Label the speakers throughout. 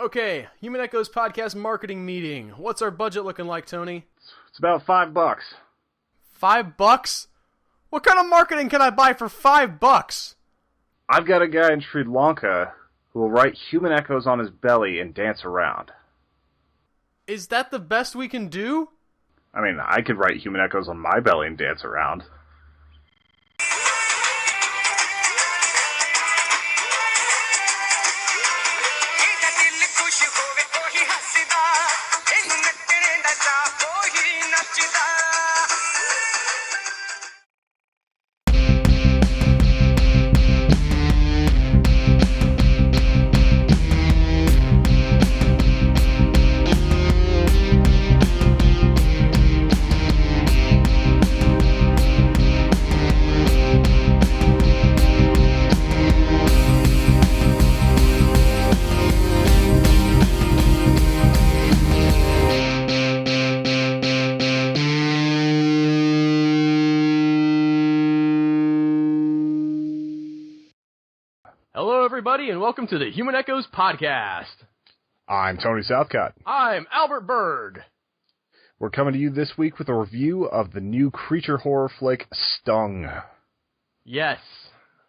Speaker 1: Okay, Human Echoes podcast marketing meeting. What's our budget looking like, Tony?
Speaker 2: It's about $5.
Speaker 1: $5? What kind of marketing can I buy for $5?
Speaker 2: I've got a guy in Sri Lanka who will write human echoes on his belly and dance around.
Speaker 1: Is that the best we can do?
Speaker 2: I mean, I could write human echoes on my belly and dance around.
Speaker 1: Hello, everybody, and welcome to the Human Echoes podcast.
Speaker 2: I'm Tony Southcott.
Speaker 1: I'm Albert Berg.
Speaker 2: We're coming to you this week with a review of the new creature horror flick, Stung.
Speaker 1: Yes,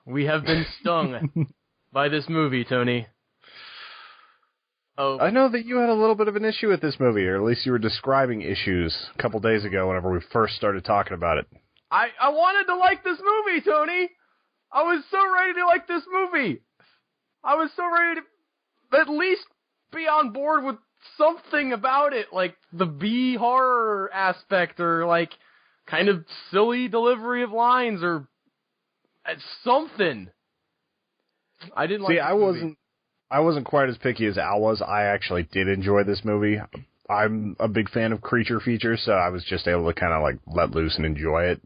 Speaker 1: we have been stung by this movie, Tony. Oh,
Speaker 2: I know that you had a little bit of an issue with this movie, or at least you were describing issues a couple days ago whenever we first started talking about it.
Speaker 1: I wanted to like this movie, Tony. I was so ready to like this movie. I was so ready to at least be on board with something about it, like the B horror aspect, or like kind of silly delivery of lines, or something. I didn't like. See,
Speaker 2: I wasn't quite as picky as Al was. I actually did enjoy this movie. I'm a big fan of creature features, so I was just able to kind of like let loose and enjoy it.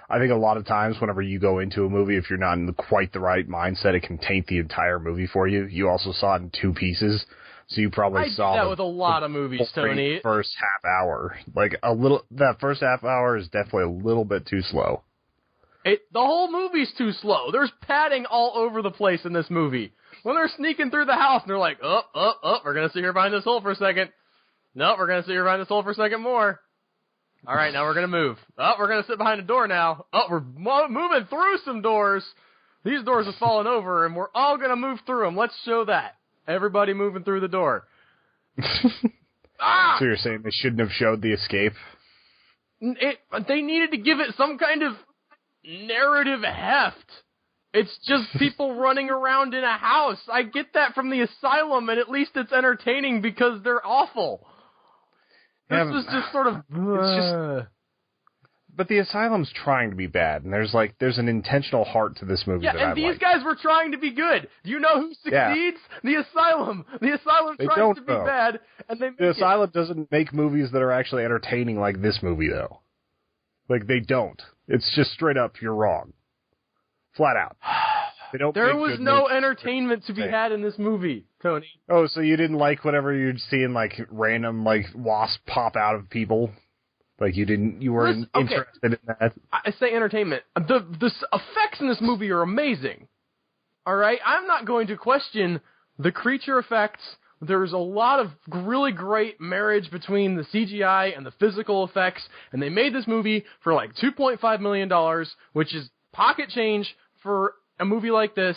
Speaker 2: I think a lot of times whenever you go into a movie, if you're not in quite the right mindset, it can taint the entire movie for you. You also saw it in two pieces, so you probably saw
Speaker 1: that with a lot of movies, Tony.
Speaker 2: First half hour. That first half hour is definitely a little bit too slow.
Speaker 1: The whole movie's too slow. There's padding all over the place in this movie. When they're sneaking through the house and they're like, we're going to sit here behind this hole for a second. Nope, we're going to sit here behind this hole for a second more. All right, now we're going to move. We're going to sit behind a door now. We're moving through some doors. These doors have fallen over, and we're all going to move through them. Let's show that. Everybody moving through the door.
Speaker 2: So you're saying they shouldn't have showed the escape?
Speaker 1: They needed to give it some kind of narrative heft. It's just people running around in a house. I get that from the Asylum, and at least it's entertaining because they're awful. This is just sort of...
Speaker 2: But the Asylum's trying to be bad, and there's an intentional heart to this movie that I like.
Speaker 1: Yeah, and these guys were trying to be good. Do you know who succeeds? Yeah. The Asylum. The Asylum tries to be bad, and they make
Speaker 2: The Asylum doesn't make movies that are actually entertaining like this movie, though. Like, they don't. It's just straight up, you're wrong. Flat out.
Speaker 1: There was no entertainment to be had in this movie, Tony.
Speaker 2: Oh, so you didn't like whenever you're seeing, like, random, like, wasps pop out of people? Like, you weren't interested in that?
Speaker 1: I say entertainment. The effects in this movie are amazing. Alright? I'm not going to question the creature effects. There's a lot of really great marriage between the CGI and the physical effects, and they made this movie for, like, $2.5 million, which is pocket change for a movie like this.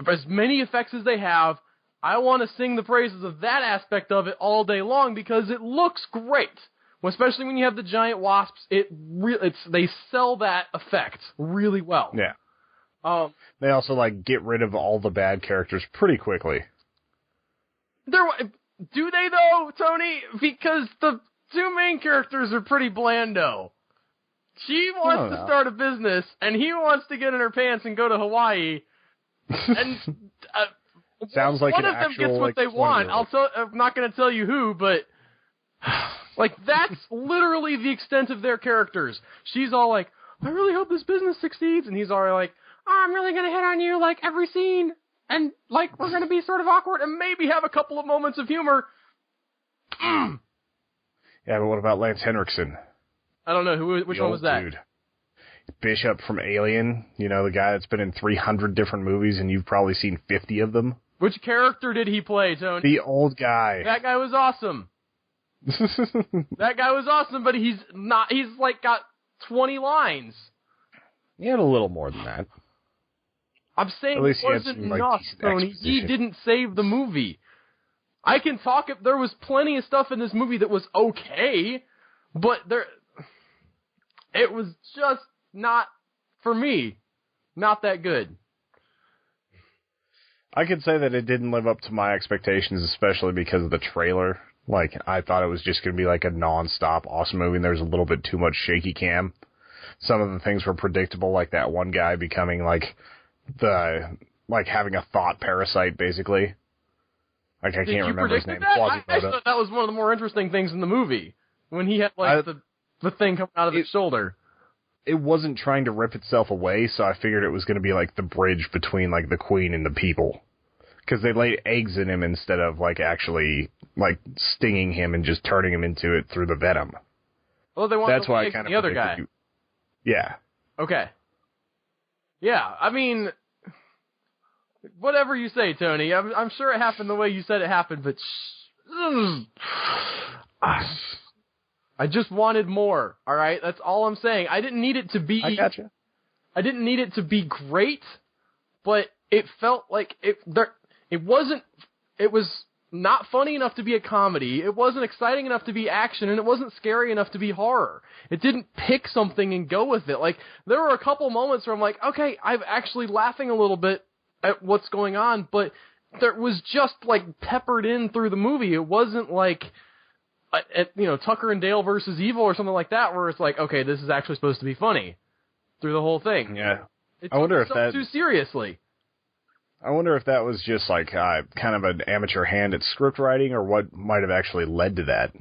Speaker 1: As many effects as they have, I want to sing the praises of that aspect of it all day long because it looks great. Especially when you have the giant wasps, they sell that effect really well.
Speaker 2: Yeah. They also get rid of all the bad characters pretty quickly.
Speaker 1: Do they though, Tony? Because the two main characters are pretty blando. She wants to start a business, and he wants to get in her pants and go to Hawaii. And
Speaker 2: sounds like
Speaker 1: one of them gets what they want. I'm not going to tell you who, but that's literally the extent of their characters. She's all like, "I really hope this business succeeds," and he's already like, "Oh, I'm really going to hit on you every scene, and we're going to be sort of awkward, and maybe have a couple of moments of humor."
Speaker 2: Yeah, but what about Lance Henriksen?
Speaker 1: I don't know. Which one was that?
Speaker 2: Dude. Bishop from Alien, the guy that's been in 300 different movies and you've probably seen 50 of them.
Speaker 1: Which character did he play, Tony?
Speaker 2: The old guy.
Speaker 1: That guy was awesome. That guy was awesome, but he's like got 20 lines.
Speaker 2: He had a little more than that.
Speaker 1: I'm saying it wasn't enough, Tony. He didn't save the movie. I can talk if there was plenty of stuff in this movie that was okay, but it was just not, for me, not that good.
Speaker 2: I could say that it didn't live up to my expectations, especially because of the trailer. Like, I thought it was just going to be like a non-stop awesome movie, and there was a little bit too much shaky cam. Some of the things were predictable, like that one guy becoming having a thought parasite, basically. Like, I can't remember his name.
Speaker 1: I thought that was one of the more interesting things in the movie, when he had the thing coming out of his shoulder.
Speaker 2: It wasn't trying to rip itself away, so I figured it was going to be like the bridge between like the queen and the people. Because they laid eggs in him instead of like actually like stinging him and just turning him into it through the venom.
Speaker 1: Well, they wanted to lay the other guy.
Speaker 2: Yeah.
Speaker 1: Okay. Yeah, I mean, whatever you say, Tony. I'm sure it happened the way you said it happened, but I just wanted more. All right, that's all I'm saying. I didn't need it to be.
Speaker 2: I gotcha.
Speaker 1: I didn't need it to be great, but it felt like it wasn't. It was not funny enough to be a comedy. It wasn't exciting enough to be action, and it wasn't scary enough to be horror. It didn't pick something and go with it. Like, there were a couple moments where I'm like, okay, I'm actually laughing a little bit at what's going on, but there was just like peppered in through the movie. It wasn't like, Tucker and Dale versus Evil or something like that, where it's like, okay, this is actually supposed to be funny through the whole thing.
Speaker 2: Yeah.
Speaker 1: It took itself too seriously.
Speaker 2: I wonder if that was just like kind of an amateur hand at script writing, or what might have actually led to that.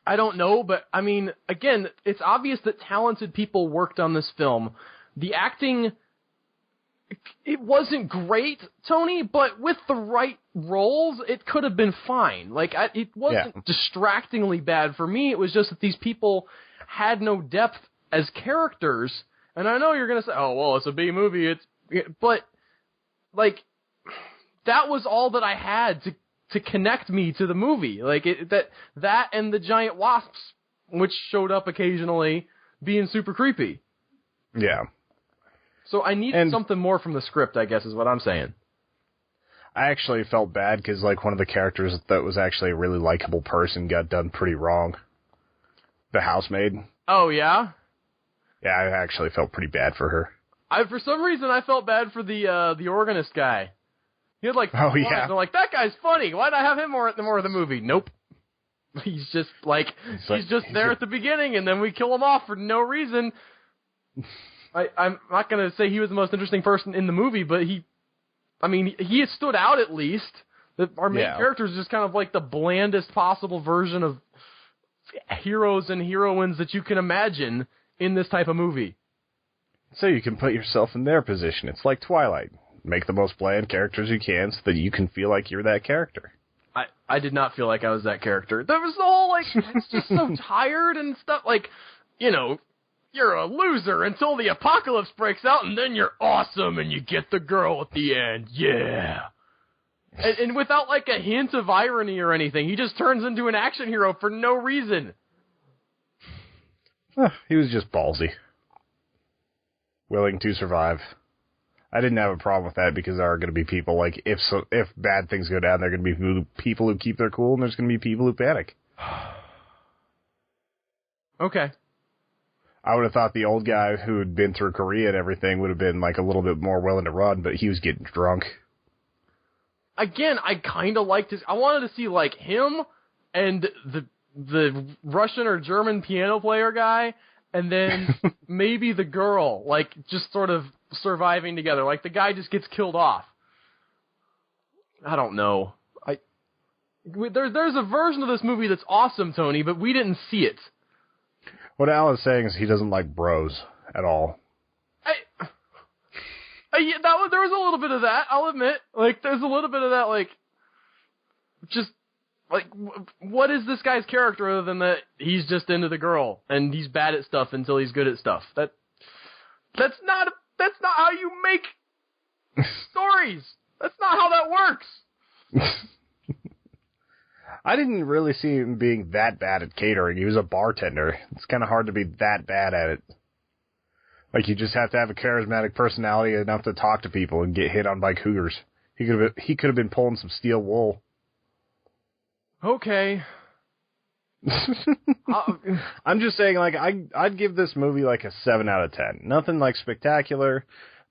Speaker 1: I don't know, but I mean, again, it's obvious that talented people worked on this film. The acting, it wasn't great, Tony, but with the right roles, it could have been fine. Like, it wasn't distractingly bad for me. It was just that these people had no depth as characters. And I know you're going to say, oh, well, it's a B movie. But, like, that was all that I had to connect me to the movie. Like, that and the giant wasps, which showed up occasionally, being super creepy.
Speaker 2: Yeah.
Speaker 1: So I needed something more from the script, I guess, is what I'm saying.
Speaker 2: I actually felt bad because, like, one of the characters that was actually a really likable person got done pretty wrong. The housemaid. Oh, yeah? Yeah, I actually felt pretty bad for her.
Speaker 1: For some reason, I felt bad for the organist guy. He had, like,
Speaker 2: oh, yeah.
Speaker 1: I'm like, that guy's funny. Why'd I have him more of the movie? Nope. He's just, he's just there at the beginning, and then we kill him off for no reason. I'm not going to say he was the most interesting person in the movie, but he stood out at least. Our main character is just kind of like the blandest possible version of heroes and heroines that you can imagine in this type of movie.
Speaker 2: So you can put yourself in their position. It's like Twilight. Make the most bland characters you can so that you can feel like you're that character.
Speaker 1: I did not feel like I was that character. There was the whole, it's just so tired and stuff. Like, you're a loser until the apocalypse breaks out, and then you're awesome, and you get the girl at the end. Yeah. And without, a hint of irony or anything, he just turns into an action hero for no reason.
Speaker 2: He was just ballsy. Willing to survive. I didn't have a problem with that because there are going to be people, if bad things go down, there are going to be people who keep their cool, and there's going to be people who panic.
Speaker 1: Okay.
Speaker 2: I would have thought the old guy who had been through Korea and everything would have been, a little bit more willing to run, but he was getting drunk.
Speaker 1: Again, I kind of liked his... I wanted to see, him and the Russian or German piano player guy, and then maybe the girl, just sort of surviving together. The guy just gets killed off. I don't know. There's a version of this movie that's awesome, Tony, but we didn't see it.
Speaker 2: What Al is saying is he doesn't like bros at all.
Speaker 1: There was a little bit of that, I'll admit. There's a little bit of that, what is this guy's character other than that he's just into the girl, and he's bad at stuff until he's good at stuff? That's not how you make stories. That's not how that works.
Speaker 2: I didn't really see him being that bad at catering. He was a bartender. It's kind of hard to be that bad at it. Like, you just have to have a charismatic personality enough to talk to people and get hit on by cougars. He could have been pulling some steel wool.
Speaker 1: Okay.
Speaker 2: I'm just saying, like, I'd give this movie like a 7 out of 10. Nothing like spectacular,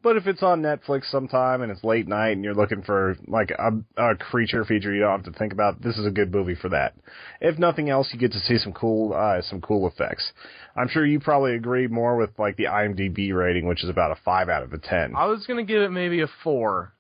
Speaker 2: but if it's on Netflix sometime and it's late night and you're looking for like a creature feature you don't have to think about, this is a good movie for that. If nothing else, you get to see some cool effects. I'm sure you probably agree more with like the IMDb rating, which is about a 5 out of a 10.
Speaker 1: I was gonna give it maybe a 4.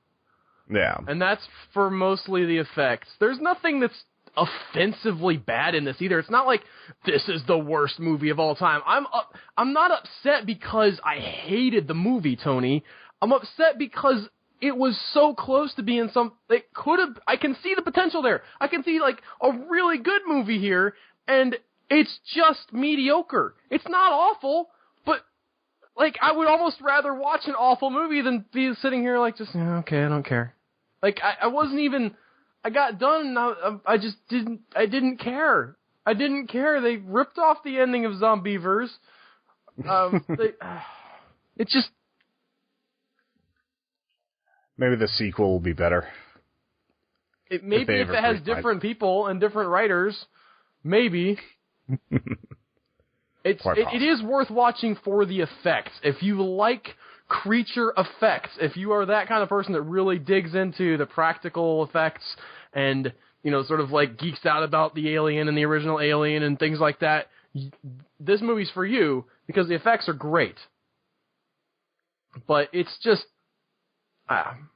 Speaker 2: Yeah, and
Speaker 1: that's for mostly the effects. There's nothing that's offensively bad in this either. It's not like this is the worst movie of all time. I'm not upset because I hated the movie, Tony. I'm upset because it was so close to being it could have. I can see the potential there. I can see like a really good movie here, and it's just mediocre. It's not awful, but like I would almost rather watch an awful movie than be sitting here like just okay, I don't care. Like I wasn't even. I got done, and I just didn't. I didn't care. I didn't care. They ripped off the ending of Zombievers. It just
Speaker 2: maybe the sequel will be better.
Speaker 1: Maybe if it has different people and different writers, maybe. It is worth watching for the effects. If you like creature effects, if you are that kind of person that really digs into the practical effects and, you know, sort of like geeks out about the Alien and the original Alien and things like that, this movie's for you because the effects are great. But it's just, I'm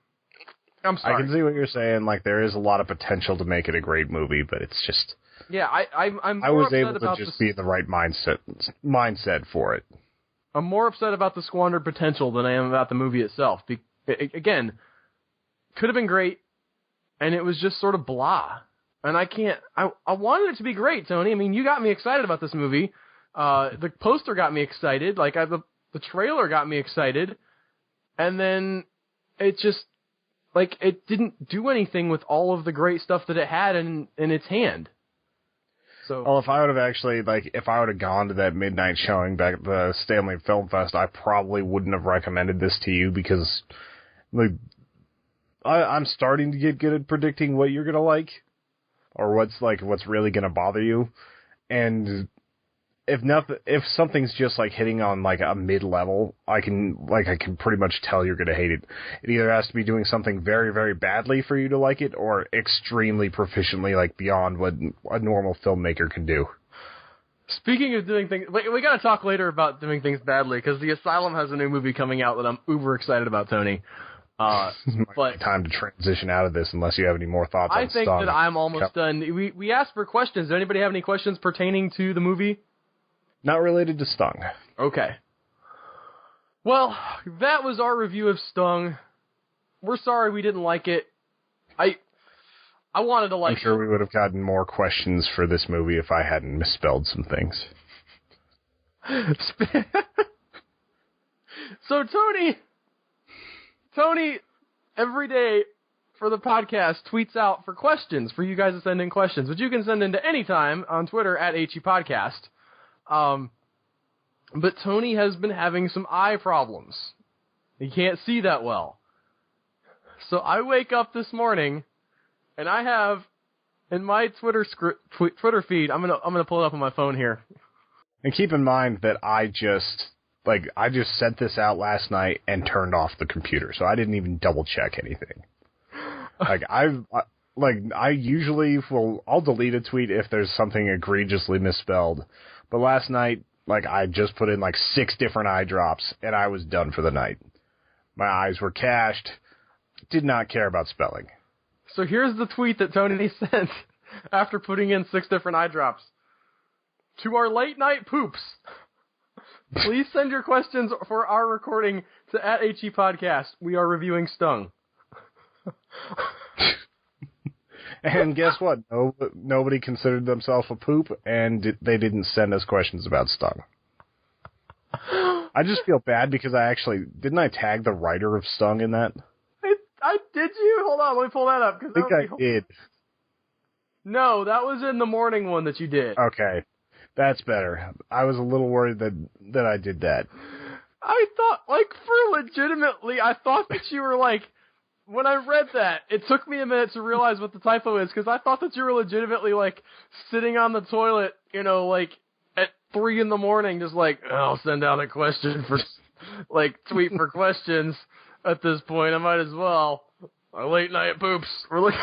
Speaker 1: sorry.
Speaker 2: I can see what you're saying. Like, there is a lot of potential to make it a great movie, but it's just...
Speaker 1: Yeah, I
Speaker 2: was able to just be in the right mindset for it.
Speaker 1: I'm more upset about the squandered potential than I am about the movie itself. Again, could have been great, and it was just sort of blah. And I wanted it to be great, Tony. I mean, you got me excited about this movie. The poster got me excited. Like, the trailer got me excited. And then it just, like, it didn't do anything with all of the great stuff that it had in its hand. So,
Speaker 2: well, if I would have gone to that midnight showing back at the Stanley Film Fest, I probably wouldn't have recommended this to you because, like, I'm starting to get good at predicting what you're gonna like, or what's really gonna bother you, and if something's just like hitting on like a mid-level, I can pretty much tell you're gonna hate it. It either has to be doing something very, very badly for you to like it, or extremely proficiently, like beyond what a normal filmmaker can do.
Speaker 1: Speaking of doing things, we gotta talk later about doing things badly, because the Asylum has a new movie coming out that I'm uber excited about, Tony. But
Speaker 2: time to transition out of this unless you have any more thoughts on
Speaker 1: Stung. I think that I'm almost done. We asked for questions. Does anybody have any questions pertaining to the movie?
Speaker 2: Not related to Stung.
Speaker 1: Okay. Well, that was our review of Stung. We're sorry we didn't like it. I wanted to like it.
Speaker 2: I'm sure we would have gotten more questions for this movie if I hadn't misspelled some things.
Speaker 1: So, Tony, every day for the podcast, tweets out for questions for you guys to send in questions, which you can send in to any time on Twitter at HEPodcast. But Tony has been having some eye problems. He can't see that well. So I wake up this morning, and I have in my Twitter feed. I'm gonna pull it up on my phone here.
Speaker 2: And keep in mind that I just sent this out last night and turned off the computer, so I didn't even double check anything. I usually I'll delete a tweet if there's something egregiously misspelled. But last night, I just put in 6 different eye drops, and I was done for the night. My eyes were cached. Did not care about spelling.
Speaker 1: So here's the tweet that Tony sent after putting in 6 different eye drops. To our late night poops, please send your questions for our recording to @HEPodcast. We are reviewing Stung.
Speaker 2: And guess what? Nobody considered themselves a poop, and they didn't send us questions about Stung. I just feel bad because didn't I tag the writer of Stung in that?
Speaker 1: did you? Hold on, let me pull that up.
Speaker 2: I think I did.
Speaker 1: No, that was in the morning one that you did.
Speaker 2: Okay, that's better. I was a little worried that I did that.
Speaker 1: I thought, I thought that you were like, when I read that, it took me a minute to realize what the typo is, because I thought that you were legitimately, like, sitting on the toilet, you know, like, at 3 in the morning, just like, I'll send out a question for, like, tweet for questions at this point. I might as well. My late night poops. We're like,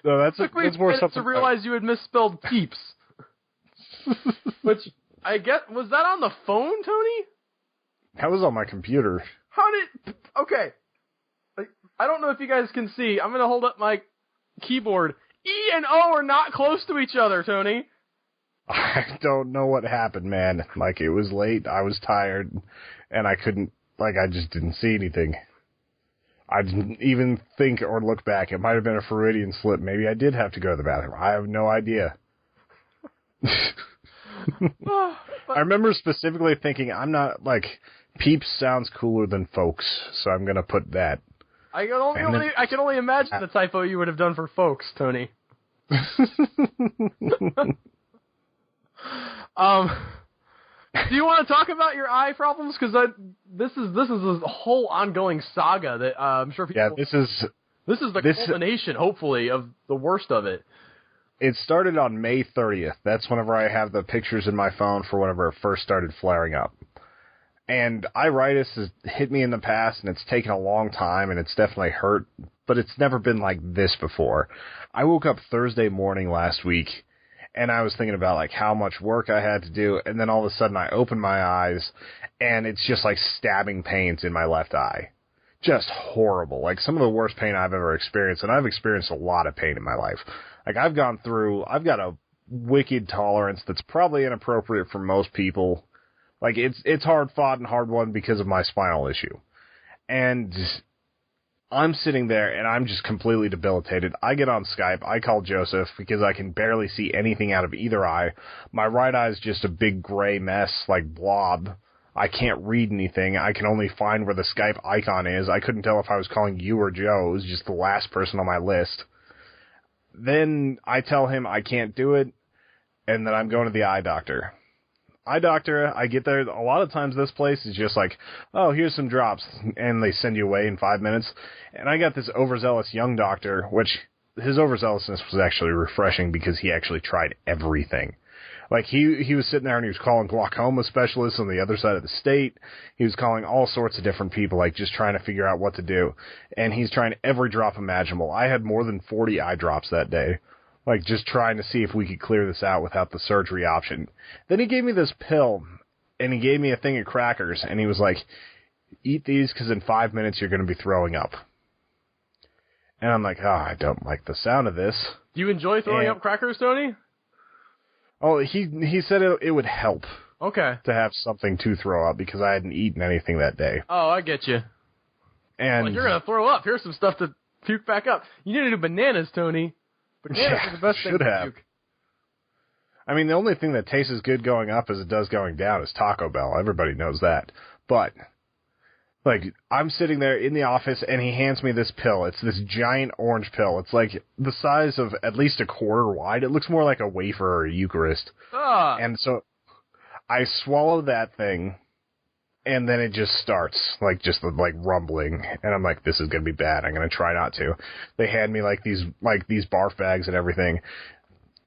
Speaker 2: No, that's more something
Speaker 1: to realize you had misspelled peeps. Which, I get, was that on the phone, Tony?
Speaker 2: That was on my computer.
Speaker 1: Okay. Like, I don't know if you guys can see. I'm gonna hold up my keyboard. E and O are not close to each other, Tony.
Speaker 2: I don't know what happened, man. Like, it was late, I was tired, and I couldn't, like, I just didn't see anything. I didn't even think or look back. It might have been a Freudian slip. Maybe I did have to go to the bathroom. I have no idea. I remember specifically thinking, I'm not, like, peeps sounds cooler than folks, so I'm going to put that.
Speaker 1: I can only imagine the typo you would have done for folks, Tony. Do you want to talk about your eye problems? Because this is a whole ongoing saga that I'm sure people...
Speaker 2: Yeah, this is the
Speaker 1: culmination, hopefully, of the worst of it.
Speaker 2: It started on May 30th. That's whenever I have the pictures in my phone for whenever it first started flaring up. And iritis has hit me in the past, and it's taken a long time, and it's definitely hurt, but it's never been like this before. I woke up Thursday morning last week, and I was thinking about, like, how much work I had to do, and then all of a sudden I open my eyes, and it's just like stabbing pains in my left eye. Just horrible. Like, some of the worst pain I've ever experienced, and I've experienced a lot of pain in my life. Like, I've got a wicked tolerance that's probably inappropriate for most people. Like, it's hard fought and hard won because of my spinal issue. And I'm sitting there, and I'm just completely debilitated. I get on Skype, I call Joseph, because I can barely see anything out of either eye. My right eye is just a big gray mess, like blob. I can't read anything. I can only find where the Skype icon is. I couldn't tell if I was calling you or Joe. It was just the last person on my list. Then I tell him I can't do it, and that I'm going to the eye doctor. Eye doctor, I get there, a lot of times this place is just like, oh, here's some drops, and they send you away in 5 minutes. And I got this overzealous young doctor, which his overzealousness was actually refreshing because he actually tried everything. Like, he was sitting there and he was calling glaucoma specialists on the other side of the state. He was calling all sorts of different people, like, just trying to figure out what to do. And he's trying every drop imaginable. I had more than 40 eye drops that day. Like, just trying to see if we could clear this out without the surgery option. Then he gave me this pill, and he gave me a thing of crackers, and he was like, eat these because in 5 minutes you're going to be throwing up. And I'm like, I don't like the sound of this.
Speaker 1: Do you enjoy throwing up crackers, Tony?
Speaker 2: Oh, he said it would help.
Speaker 1: Okay.
Speaker 2: To have something to throw up because I hadn't eaten anything that day.
Speaker 1: Oh, I get you.
Speaker 2: And
Speaker 1: you're going to throw up. Here's some stuff to puke back up. You need to do bananas, Tony. Bananas are the best thing to puke.
Speaker 2: I mean, the only thing that tastes as good going up as it does going down is Taco Bell. Everybody knows that. But, like, I'm sitting there in the office, and he hands me this pill. It's this giant orange pill. It's, like, the size of at least a quarter wide. It looks more like a wafer or a Eucharist. And so I swallow that thing, and then it just starts, like, rumbling. And I'm like, this is going to be bad. I'm going to try not to. They hand me, like these barf bags and everything.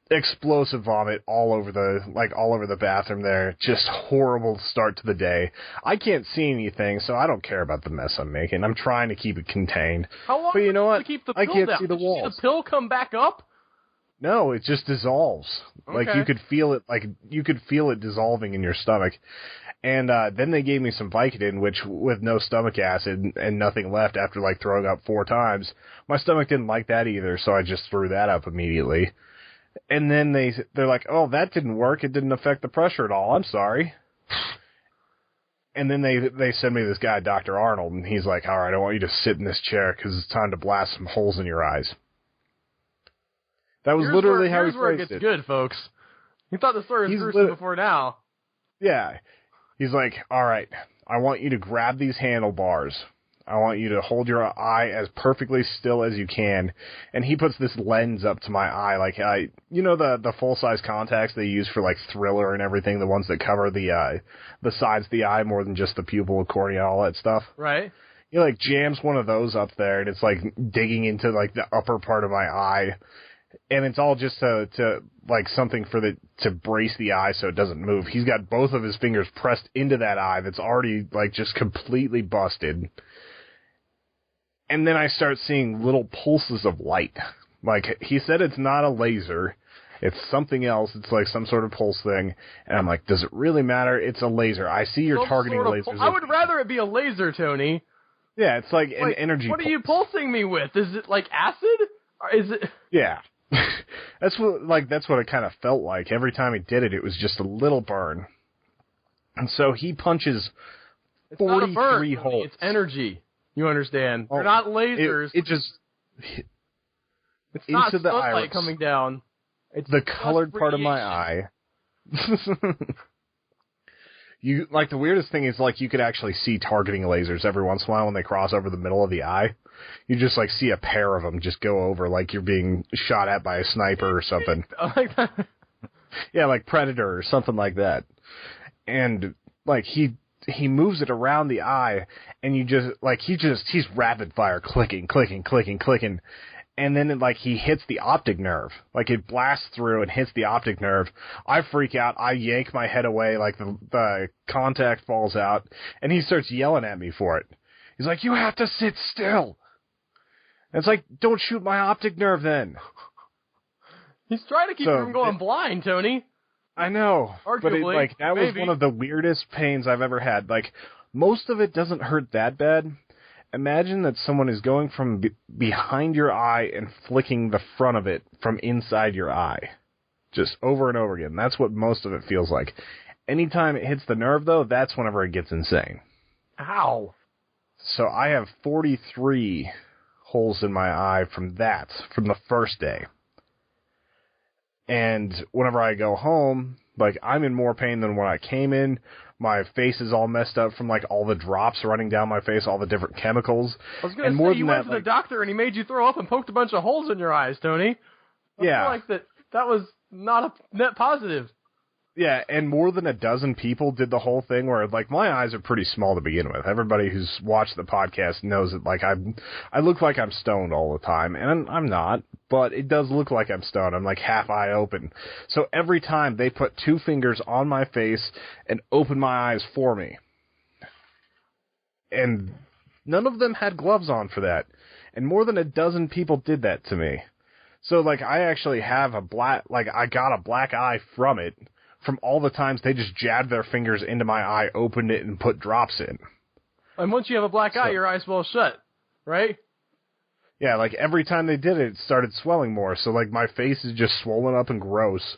Speaker 2: Explosive vomit all over the bathroom there. Just horrible start to the day. I can't see anything, so I don't care about the mess I'm making. I'm trying to keep it contained.
Speaker 1: How long
Speaker 2: but you know what?
Speaker 1: Keep the pill
Speaker 2: I can't
Speaker 1: down?
Speaker 2: see the walls.
Speaker 1: Did you see the pill come back up?
Speaker 2: No, it just dissolves.
Speaker 1: Okay.
Speaker 2: Like, you could feel it dissolving in your stomach. And then they gave me some Vicodin, which, with no stomach acid and nothing left after, like, throwing up 4 times, my stomach didn't like that either, so I just threw that up immediately. And then they're like, oh, that didn't work. It didn't affect the pressure at all. I'm sorry. And then they send me this guy, Dr. Arnold, and he's like, all right, I want you to sit in this chair because it's time to blast some holes in your eyes. That was literally how he phrased it.
Speaker 1: Here's where it gets good, folks. You thought the story was gruesome before now.
Speaker 2: Yeah. He's like, all right, I want you to grab these handlebars. I want you to hold your eye as perfectly still as you can. And he puts this lens up to my eye, like the full-size contacts they use for like Thriller and everything, the ones that cover the sides of the eye more than just the pupil, cornea, all that stuff.
Speaker 1: Right.
Speaker 2: He like jams one of those up there, and it's like digging into like the upper part of my eye. And it's all just to like something to brace the eye so it doesn't move. He's got both of his fingers pressed into that eye that's already like just completely busted. And then I start seeing little pulses of light. Like, he said it's not a laser. It's something else. It's like some sort of pulse thing. And I'm like, does it really matter? It's a laser. I see you're targeting lasers.
Speaker 1: I would rather it be a laser, Tony.
Speaker 2: Yeah, it's like an energy
Speaker 1: What are you pulsing me with? Is it like acid? Or is it...
Speaker 2: Yeah. That's what it kind of felt like. Every time he did it, it was just a little burn. And so he punches 43 holes.
Speaker 1: It's energy. You understand? They're not lasers.
Speaker 2: It's
Speaker 1: not
Speaker 2: into the
Speaker 1: sunlight coming down. It's
Speaker 2: the colored part of my eye. The weirdest thing is, like, you could actually see targeting lasers every once in a while when they cross over the middle of the eye. You just, like, see a pair of them just go over like you're being shot at by a sniper or something.
Speaker 1: I like that.
Speaker 2: Yeah, like Predator or something like that. And, like, he moves it around the eye, and he's rapid fire, clicking. And then, he hits the optic nerve. Like, it blasts through and hits the optic nerve. I freak out. I yank my head away, like, the contact falls out, and he starts yelling at me for it. He's like, you have to sit still. And it's like, don't shoot my optic nerve then.
Speaker 1: He's trying to keep you from going blind, Tony.
Speaker 2: I know.
Speaker 1: Arguably,
Speaker 2: but that was one of the weirdest pains I've ever had. Like, most of it doesn't hurt that bad. Imagine that someone is going from behind your eye and flicking the front of it from inside your eye. Just over and over again. That's what most of it feels like. Anytime it hits the nerve, though, that's whenever it gets insane.
Speaker 1: Ow.
Speaker 2: So I have 43 holes in my eye from the first day. And whenever I go home, like, I'm in more pain than when I came in. My face is all messed up from, like, all the drops running down my face, all the different chemicals.
Speaker 1: I was going to say, you went to the doctor and he made you throw up and poked a bunch of holes in your eyes, Tony. I feel like that was not a net positive.
Speaker 2: Yeah, and more than a dozen people did the whole thing where, like, my eyes are pretty small to begin with. Everybody who's watched the podcast knows that, like, I look like I'm stoned all the time, and I'm not, but it does look like I'm stoned. I'm, like, half eye open. So every time they put 2 fingers on my face and open my eyes for me. And none of them had gloves on for that. And more than a dozen people did that to me. So, like, I actually have I got a black eye from it. From all the times they just jabbed their fingers into my eye, opened it, and put drops in.
Speaker 1: And once you have a black eye, your eye's well shut, right?
Speaker 2: Yeah, like, every time they did it, it started swelling more. So, like, my face is just swollen up and gross.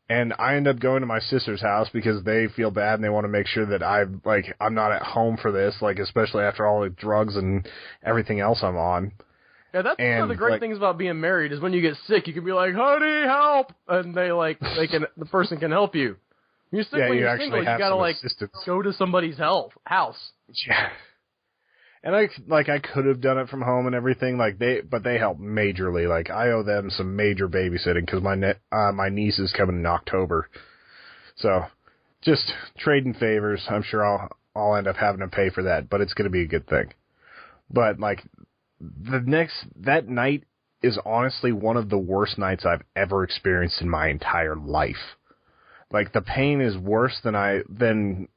Speaker 2: And I end up going to my sister's house because they feel bad and they want to make sure that I'm not at home for this, like, especially after all the drugs and everything else I'm on.
Speaker 1: Yeah, that's one of the great things about being married is when you get sick, you can be like, honey, help! And the person can help you. You're sick when you're single, you gotta, like, go to somebody's house.
Speaker 2: Yeah. And I could have done it from home and everything, but they help majorly. Like, I owe them some major babysitting because my niece is coming in October. So, just trading favors. I'm sure I'll end up having to pay for that, but it's gonna be a good thing. But, like, that night is honestly one of the worst nights I've ever experienced in my entire life. Like, the pain is worse than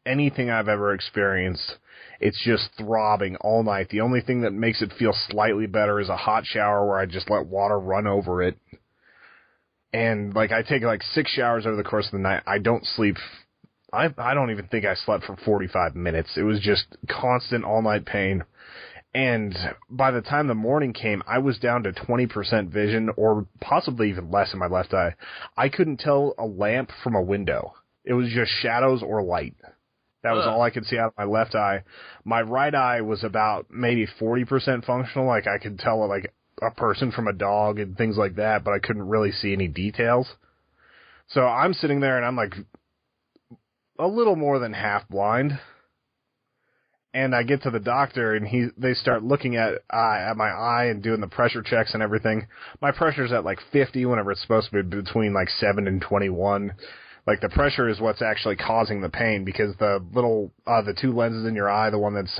Speaker 2: anything I've ever experienced. It's just throbbing all night. The only thing that makes it feel slightly better is a hot shower where I just let water run over it. And, like, I take, like, 6 showers over the course of the night. I don't sleep. I don't even think I slept for 45 minutes. It was just constant all-night pain. And by the time the morning came, I was down to 20% vision, or possibly even less in my left eye. I couldn't tell a lamp from a window. It was just shadows or light. That was all I could see out of my left eye. My right eye was about maybe 40% functional. Like, I could tell, like, a person from a dog and things like that, but I couldn't really see any details. So I'm sitting there and I'm, like, a little more than half blind. And I get to the doctor, and they start looking at my eye and doing the pressure checks and everything. My pressure's at like 50 whenever it's supposed to be between like 7 and 21. Like the pressure is what's actually causing the pain because the two lenses in your eye, the one that's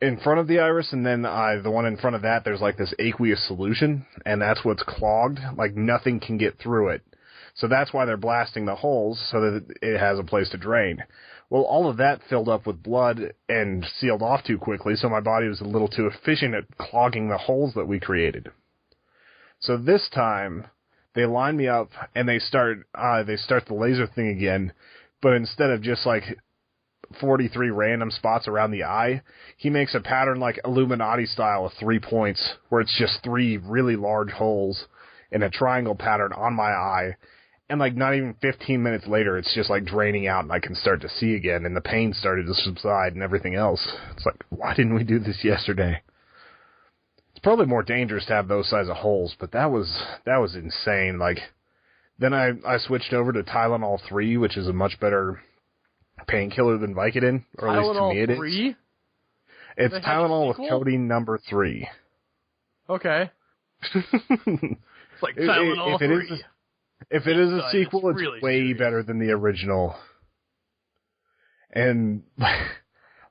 Speaker 2: in front of the iris and then the one in front of that, there's like this aqueous solution, and that's what's clogged. Like nothing can get through it. So that's why they're blasting the holes so that it has a place to drain. Well, all of that filled up with blood and sealed off too quickly, so my body was a little too efficient at clogging the holes that we created. So this time, they line me up and they start the laser thing again, but instead of just like 43 random spots around the eye, he makes a pattern like Illuminati style of 3 points, where it's just 3 really large holes in a triangle pattern on my eye. And like not even 15 minutes later, it's just like draining out and I can start to see again, and the pain started to subside and everything else. It's like, why didn't we do this yesterday? It's probably more dangerous to have those size of holes, but that was insane. Like, then I switched over to Tylenol 3, which is a much better painkiller than Vicodin, or at least to me it is. Tylenol 3? It's Tylenol with codeine number 3.
Speaker 1: Okay. It's like Tylenol 3.
Speaker 2: If it is a sequel, it's really way better than the original. And,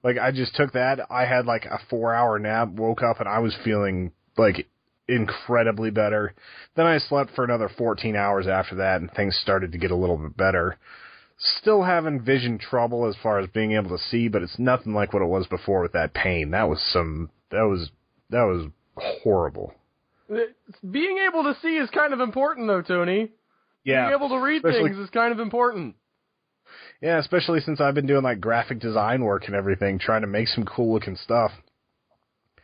Speaker 2: like, I just took that. I had, like, a 4-hour nap, woke up, and I was feeling, like, incredibly better. Then I slept for another 14 hours after that, and things started to get a little bit better. Still having vision trouble as far as being able to see, but it's nothing like what it was before with that pain. That was horrible.
Speaker 1: Being able to see is kind of important, though, Tony.
Speaker 2: Yeah,
Speaker 1: being able to read things is kind of important.
Speaker 2: Yeah, especially since I've been doing like graphic design work and everything, trying to make some cool looking stuff.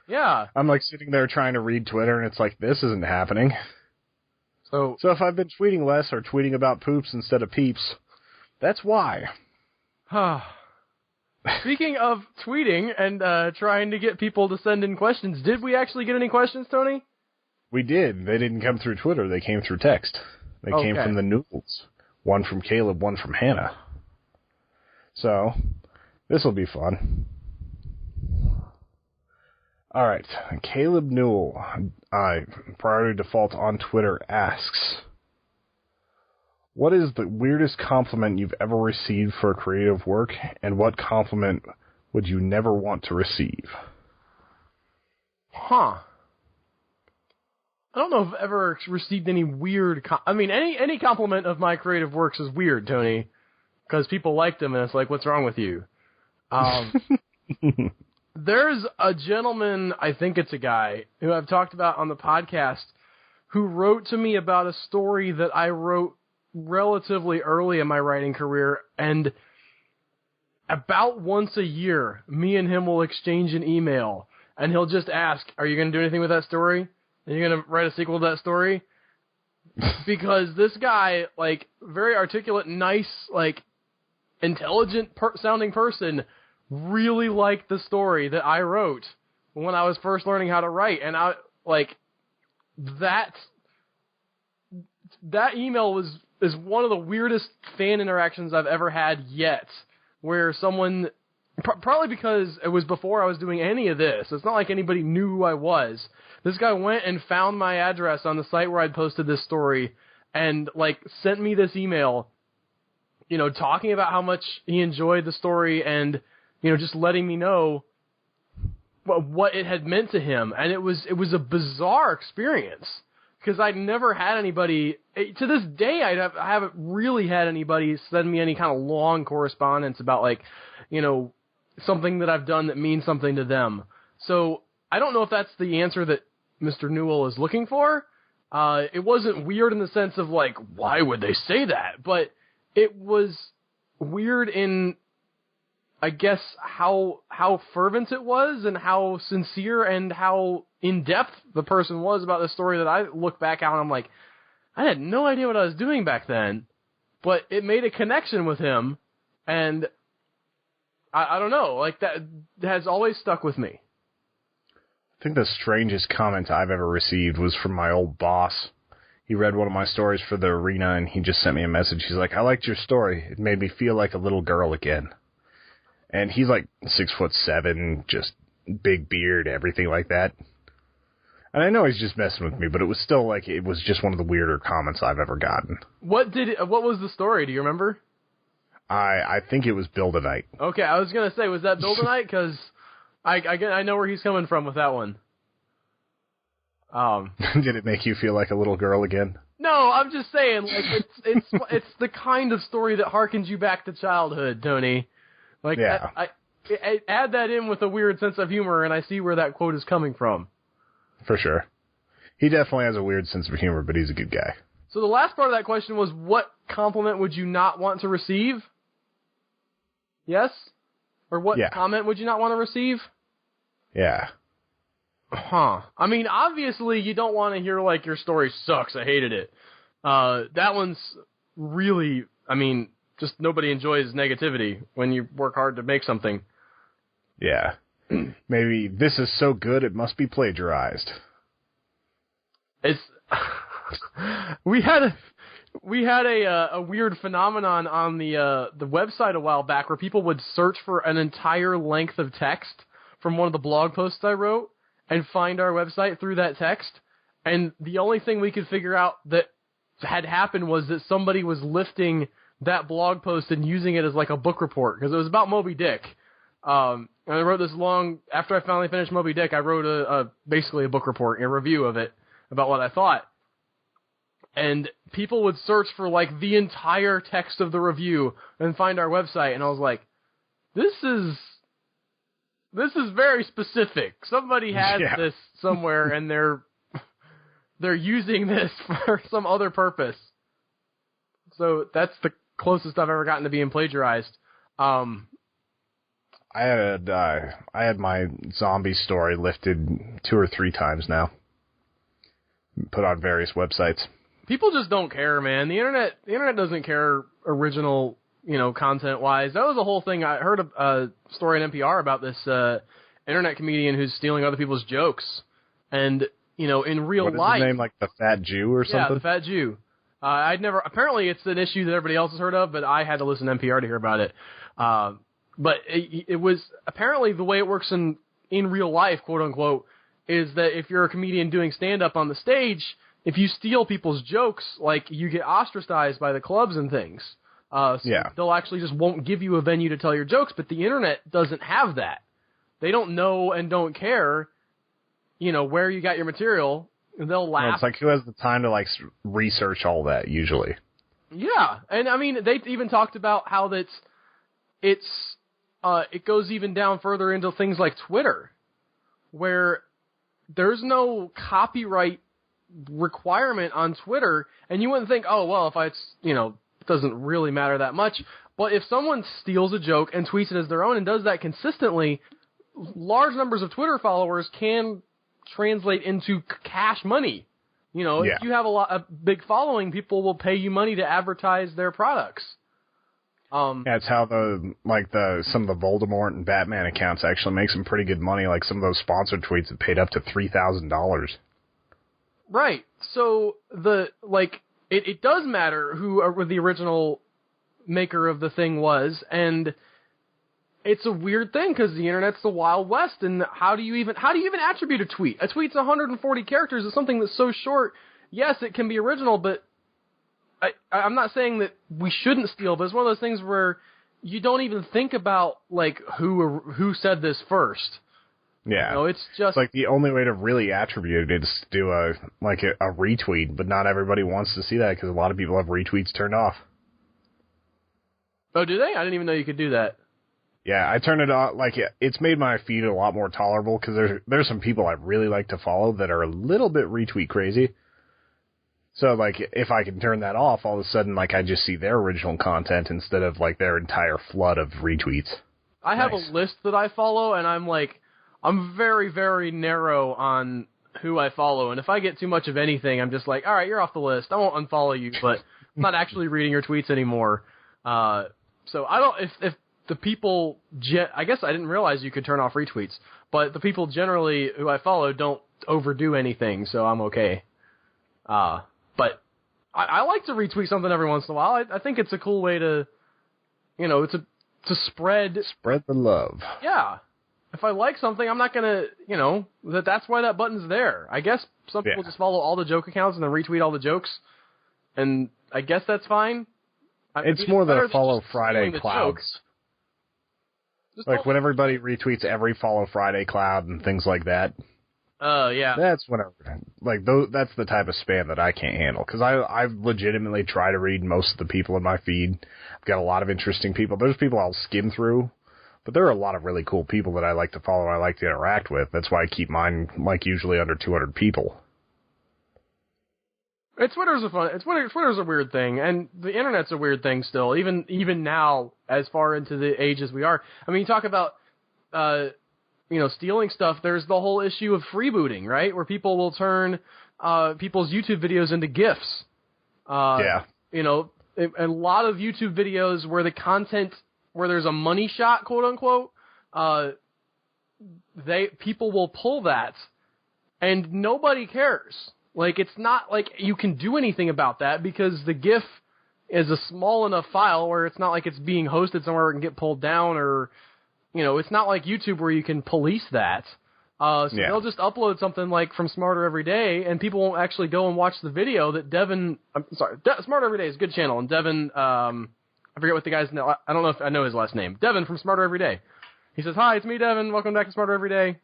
Speaker 1: Yeah.
Speaker 2: I'm like sitting there trying to read Twitter, and it's like, this isn't happening. So if I've been tweeting less or tweeting about poops instead of peeps, that's why.
Speaker 1: Speaking of tweeting and trying to get people to send in questions, did we actually get any questions, Tony?
Speaker 2: We did. They didn't come through Twitter. They came through text. They came from the Noodles. One from Caleb, one from Hannah. So, this will be fun. All right. Caleb Newell, priority default on Twitter, asks, what is the weirdest compliment you've ever received for creative work, and what compliment would you never want to receive?
Speaker 1: I don't know if I've ever received any weird... any compliment of my creative works is weird, Tony, because people like them, and it's like, what's wrong with you? There's a gentleman, I think it's a guy, who I've talked about on the podcast, who wrote to me about a story that I wrote relatively early in my writing career, and about once a year, me and him will exchange an email, and he'll just ask, are you going to do anything with that story? Are you going to write a sequel to that story? Because this guy, like, very articulate, nice, like, intelligent sounding person, really liked the story that I wrote when I was first learning how to write. And that email is one of the weirdest fan interactions I've ever had yet, where someone, probably because it was before I was doing any of this. It's not like anybody knew who I was. This guy went and found my address on the site where I'd posted this story and, like, sent me this email, you know, talking about how much he enjoyed the story and, you know, just letting me know what it had meant to him. And it was a bizarre experience because I'd never had anybody, to this day, I haven't really had anybody send me any kind of long correspondence about, like, you know, something that I've done that means something to them. So I don't know if that's the answer that Mr. Newell is looking for. It wasn't weird in the sense of, like, why would they say that? But it was weird in, I guess, how fervent it was and how sincere and how in-depth the person was about the story that I look back at and I'm like, I had no idea what I was doing back then, but it made a connection with him, and I don't know, like, that has always stuck with me.
Speaker 2: I think the strangest comment I've ever received was from my old boss. He read one of my stories for the arena, and he just sent me a message. He's like, I liked your story. It made me feel like a little girl again. And he's like 6'7", just big beard, everything like that. And I know he's just messing with me, but it was still like, it was just one of the weirder comments I've ever gotten.
Speaker 1: What was the story? Do you remember?
Speaker 2: I think it was Build a Night.
Speaker 1: Okay, I was going to say, was that Build a Night? Because I know where he's coming from with that one.
Speaker 2: Did it make you feel like a little girl again?
Speaker 1: No, I'm just saying, like, it's the kind of story that harkens you back to childhood, Tony. Like,
Speaker 2: yeah.
Speaker 1: I add that in with a weird sense of humor, and I see where that quote is coming from.
Speaker 2: For sure. He definitely has a weird sense of humor, but he's a good guy.
Speaker 1: So the last part of that question was, what compliment would you not want to receive? Yes? Or what comment would you not want to receive?
Speaker 2: Yeah.
Speaker 1: Huh. I mean, obviously, you don't want to hear, like, your story sucks, I hated it. That one's really, I mean, just nobody enjoys negativity when you work hard to make something.
Speaker 2: Yeah. Maybe, this is so good it must be plagiarized.
Speaker 1: It's... We had a weird phenomenon on the website a while back where people would search for an entire length of text from one of the blog posts I wrote and find our website through that text. And the only thing we could figure out that had happened was that somebody was lifting that blog post and using it as like a book report, because it was about Moby Dick. And I wrote this long, after I finally finished Moby Dick, I wrote basically a book report, a review of it, about what I thought. And people would search for like the entire text of the review and find our website, and I was like, this is very specific. Somebody has this somewhere, and they're using this for some other purpose. So that's the closest I've ever gotten to being plagiarized. I
Speaker 2: had my zombie story lifted 2 or 3 times now, put on various websites.
Speaker 1: People just don't care, man. The internet doesn't care original, content-wise. That was the whole thing. I heard a story on NPR about this internet comedian who's stealing other people's jokes. And, in real life...
Speaker 2: What is his name, like the Fat Jew or something?
Speaker 1: Yeah, the Fat Jew. Apparently it's an issue that everybody else has heard of, but I had to listen to NPR to hear about it. But it was, apparently the way it works in real life, quote-unquote, is that if you're a comedian doing stand-up on the stage... If you steal people's jokes, like, you get ostracized by the clubs and things. They'll actually just won't give you a venue to tell your jokes, but the internet doesn't have that. They don't know and don't care, where you got your material, and they'll laugh.
Speaker 2: Well, it's like, who has the time to, like, research all that, usually?
Speaker 1: Yeah, and I mean, they even talked about how it goes even down further into things like Twitter, where there's no copyright requirement on Twitter, and you wouldn't think, oh, well, it doesn't really matter that much. But if someone steals a joke and tweets it as their own and does that consistently, large numbers of Twitter followers can translate into cash money. If you have a big following, people will pay you money to advertise their products.
Speaker 2: That's how some of the Voldemort and Batman accounts actually make some pretty good money. Like some of those sponsored tweets that paid up to $3,000.
Speaker 1: Right. So it does matter who the original maker of the thing was, and it's a weird thing because the internet's the Wild West. And how do you even attribute a tweet? A tweet's 140 characters. It's something that's so short. Yes, it can be original, but I'm not saying that we shouldn't steal. But it's one of those things where you don't even think about like who said this first.
Speaker 2: Yeah,
Speaker 1: it's just
Speaker 2: like the only way to really attribute it is to do a retweet, but not everybody wants to see that because a lot of people have retweets turned off.
Speaker 1: Oh, do they? I didn't even know you could do that.
Speaker 2: Yeah, I turned it on. Like it's made my feed a lot more tolerable because there's some people I really like to follow that are a little bit retweet crazy. So like if I can turn that off, all of a sudden like I just see their original content instead of like their entire flood of retweets.
Speaker 1: I have a list that I follow, and I'm very, very narrow on who I follow, and if I get too much of anything, I'm just like, all right, you're off the list. I won't unfollow you, but I'm not actually reading your tweets anymore. So I don't, if the people, I guess I didn't realize you could turn off retweets, but the people generally who I follow don't overdo anything, so I'm okay. But I like to retweet something every once in a while. I think it's a cool way to, to spread
Speaker 2: the love.
Speaker 1: Yeah. If I like something, I'm not going to, that's why that button's there. I guess some people just follow all the joke accounts and then retweet all the jokes, and I guess that's fine.
Speaker 2: It's more the Follow Friday clouds. Like when everybody retweets every Follow Friday cloud and things like that.
Speaker 1: Yeah.
Speaker 2: That's whatever. Like, that's the type of spam that I can't handle. Because I legitimately try to read most of the people in my feed. I've got a lot of interesting people. There's people I'll skim through. But there are a lot of really cool people that I like to follow and I like to interact with. That's why I keep mine, like, usually under 200 people.
Speaker 1: Twitter's a weird thing, and the internet's a weird thing still, even now, as far into the age as we are. I mean, you talk about, stealing stuff, there's the whole issue of freebooting, right? Where people will turn people's YouTube videos into GIFs.
Speaker 2: Yeah.
Speaker 1: A lot of YouTube videos where the content, where there's a money shot, quote unquote, people will pull that, and nobody cares. Like, it's not like you can do anything about that because the GIF is a small enough file where it's not like it's being hosted somewhere it can get pulled down, or, it's not like YouTube where you can police that. They'll just upload something like from Smarter Every Day, and people won't actually go and watch the video that Smarter Every Day is a good channel, and Devin, I forget what the guy's name, I don't know if I know his last name. Devin from Smarter Every Day. He says, "Hi, it's me, Devin. Welcome back to Smarter Every Day."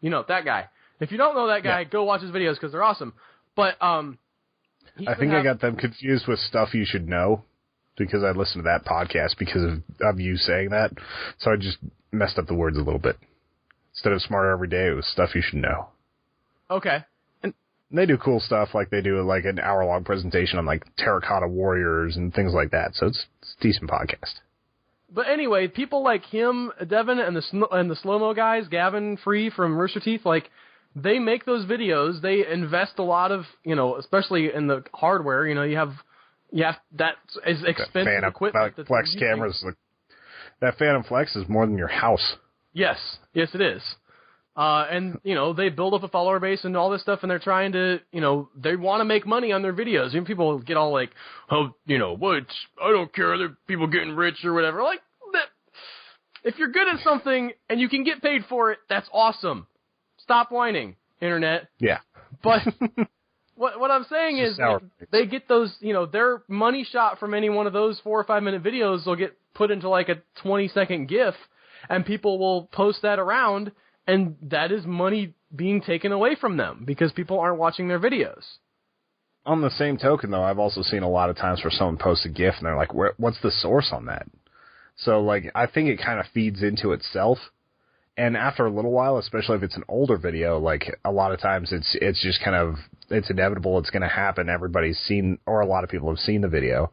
Speaker 1: That guy. If you don't know that guy, go watch his videos because they're awesome. But I
Speaker 2: think I got them confused with Stuff You Should Know because I listened to that podcast because of you saying that. So I just messed up the words a little bit. Instead of Smarter Every Day, it was Stuff You Should Know.
Speaker 1: Okay.
Speaker 2: And they do cool stuff, like they do like an hour-long presentation on like terracotta warriors and things like that. So it's a decent podcast.
Speaker 1: But anyway, people like him, Devin, and the slow-mo guys, Gavin Free from Rooster Teeth, like, they make those videos. They invest a lot of, especially in the hardware. You have that is expensive equipment.
Speaker 2: That Flex cameras. That Phantom Flex is more than your house.
Speaker 1: Yes, it is. And they build up a follower base and all this stuff, and they're trying to, they want to make money on their videos. People get all like, oh, what? I don't care. Other people getting rich or whatever. Like, if you're good at something and you can get paid for it, that's awesome. Stop whining, internet.
Speaker 2: Yeah.
Speaker 1: But what I'm saying is they get those, their money shot from any one of those 4 or 5 minute videos will get put into like a 20-second GIF, and people will post that around, and that is money being taken away from them because people aren't watching their videos.
Speaker 2: On the same token, though, I've also seen a lot of times where someone posts a GIF and they're like, what's the source on that? So, like, I think it kind of feeds into itself. And after a little while, especially if it's an older video, like a lot of times it's just kind of, it's inevitable, it's going to happen. Everybody's seen, or a lot of people have seen the video.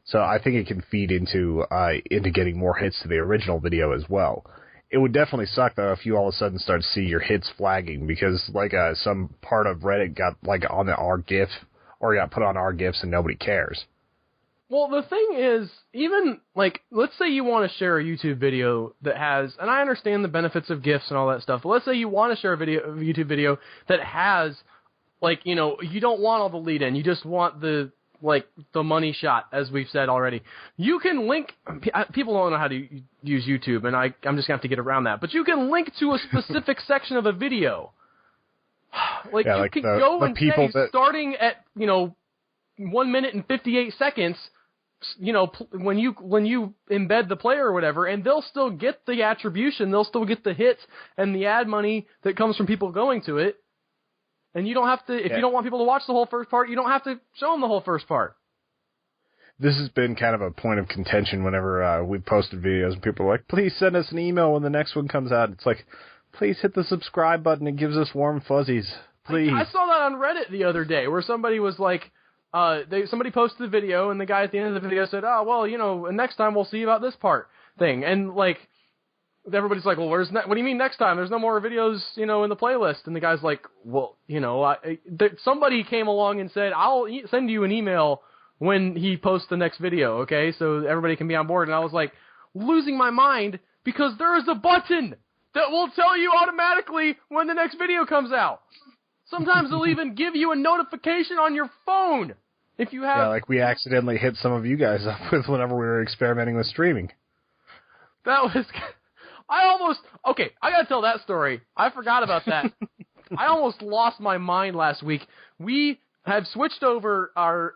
Speaker 2: So I think it can feed into getting more hits to the original video as well. It would definitely suck though if you all of a sudden start to see your hits flagging because like some part of Reddit got like on the R GIF or got put on R GIFs and nobody cares.
Speaker 1: Well, the thing is, even, like, let's say you want to share a YouTube video that has, and I understand the benefits of GIFs and all that stuff, but let's say you want to share a YouTube video that has, like, you don't want all the lead-in, you just want the money shot, as we've said already. You can link, people don't know how to use YouTube, and I'm just going to have to get around that, but you can link to a specific section of a video. Like, you can go and say, starting at, 1 minute and 58 seconds, when you embed the player or whatever, and they'll still get the attribution, they'll still get the hits and the ad money that comes from people going to it. And you don't have to, if you don't want people to watch the whole first part, you don't have to show them the whole first part.
Speaker 2: This has been kind of a point of contention whenever we've posted videos and people are like, please send us an email when the next one comes out. It's like, please hit the subscribe button. It gives us warm fuzzies. Please.
Speaker 1: I saw that on Reddit the other day where somebody was like, somebody posted the video, and the guy at the end of the video said, "Oh, well, next time we'll see about this part thing." And like, everybody's like, "Well, what do you mean next time? There's no more videos, in the playlist." And the guy's like, "Well, somebody came along and said, I'll send you an email when he posts the next video, okay? So everybody can be on board." And I was like, losing my mind because there is a button that will tell you automatically when the next video comes out. Sometimes they'll even give you a notification on your phone. If you have...
Speaker 2: Yeah, like we accidentally hit some of you guys up with whenever we were experimenting with streaming.
Speaker 1: Okay, I gotta tell that story. I forgot about that. I almost lost my mind last week. We have switched over our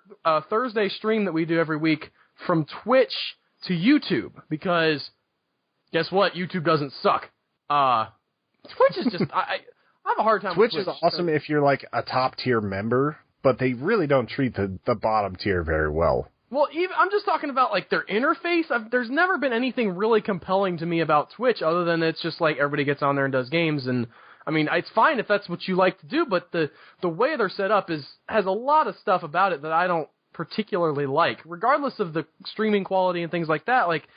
Speaker 1: Thursday stream that we do every week from Twitch to YouTube because guess what? YouTube doesn't suck. Twitch is just I have a hard time
Speaker 2: Twitch
Speaker 1: with Twitch.
Speaker 2: Is awesome if you're like a top tier member, but they really don't treat the bottom tier very well.
Speaker 1: Well, I'm just talking about like their interface. There's never been anything really compelling to me about Twitch other than it's just like everybody gets on there and does games, and I mean it's fine if that's what you like to do, but the way they're set up has a lot of stuff about it that I don't particularly like, regardless of the streaming quality and things like that. Like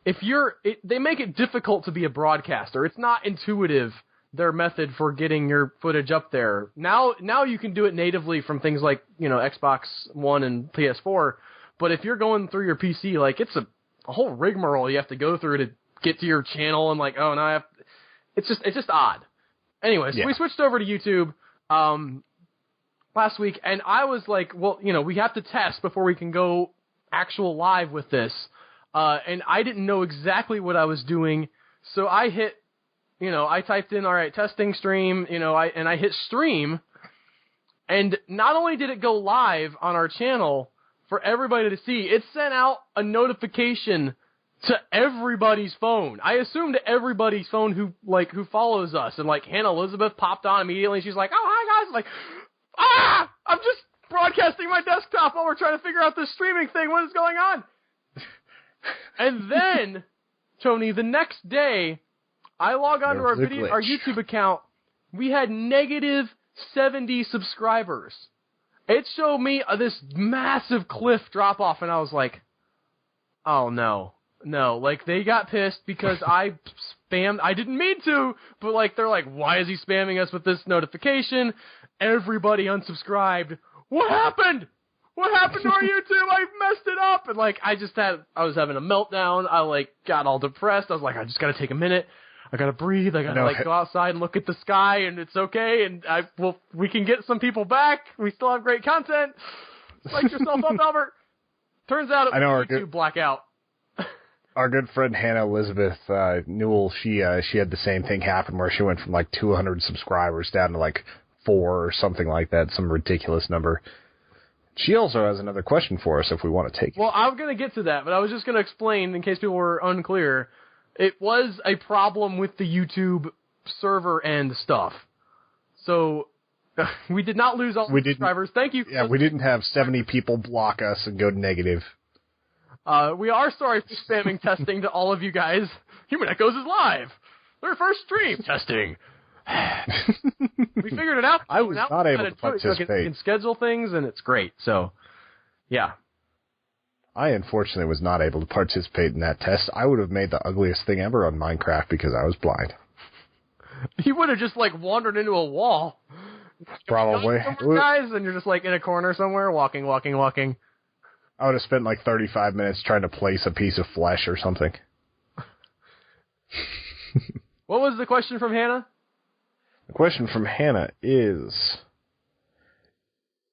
Speaker 1: they make it difficult to be a broadcaster. It's not intuitive, their method for getting your footage up there. Now you can do it natively from things like Xbox One and PS4. But if you're going through your PC, like, it's a whole rigmarole you have to go through to get to your channel, and like, oh, no, it's just odd. Anyway, so we switched over to YouTube last week, and I was like, well, we have to test before we can go actual live with this. And I didn't know exactly what I was doing, so I hit, I typed in, all right, testing stream, I hit stream, and not only did it go live on our channel for everybody to see, it sent out a notification to everybody's phone. I assume to everybody's phone who follows us, and like Hannah Elizabeth popped on immediately. She's like, "Oh, hi guys!" I'm like, I'm just broadcasting my desktop while we're trying to figure out this streaming thing. What is going on? And then, Tony, the next day, I log on to our YouTube account. We had negative 70 subscribers. It showed me this massive cliff drop off, and I was like, oh no. Like, they got pissed because I spammed. I didn't mean to, but like, they're like, why is he spamming us with this notification? Everybody unsubscribed. What happened? What happened to our YouTube? I messed it up. And like, I was having a meltdown. I like got all depressed. I was like, I just gotta take a minute. I gotta breathe. I gotta go outside and look at the sky, and it's okay. And we can get some people back. We still have great content. Psych yourself up, Albert. Turns out it was YouTube blackout.
Speaker 2: Our good friend Hannah Elizabeth Newell, she had the same thing happen where she went from like 200 subscribers down to like 4 or something like that, some ridiculous number. She also has another question for us if we want to take it.
Speaker 1: Well, I'm going to get to that, but I was just going to explain in case people were unclear. It was a problem with the YouTube server end stuff. So we did not lose all the subscribers. Thank you.
Speaker 2: Yeah, we didn't have 70 people block us and go negative.
Speaker 1: We are sorry for spamming testing to all of you guys. Human Echoes is live. Their first stream testing. We figured it out.
Speaker 2: I was not able to participate.
Speaker 1: You can schedule things, and it's great. So, yeah.
Speaker 2: I unfortunately was not able to participate in that test. I would have made the ugliest thing ever on Minecraft because I was blind.
Speaker 1: You would have just like wandered into a wall.
Speaker 2: Probably.
Speaker 1: Guys, and you're just like in a corner somewhere, walking.
Speaker 2: I would have spent like 35 minutes trying to place a piece of flesh or something.
Speaker 1: What was the question from Hannah?
Speaker 2: The question from Hannah is,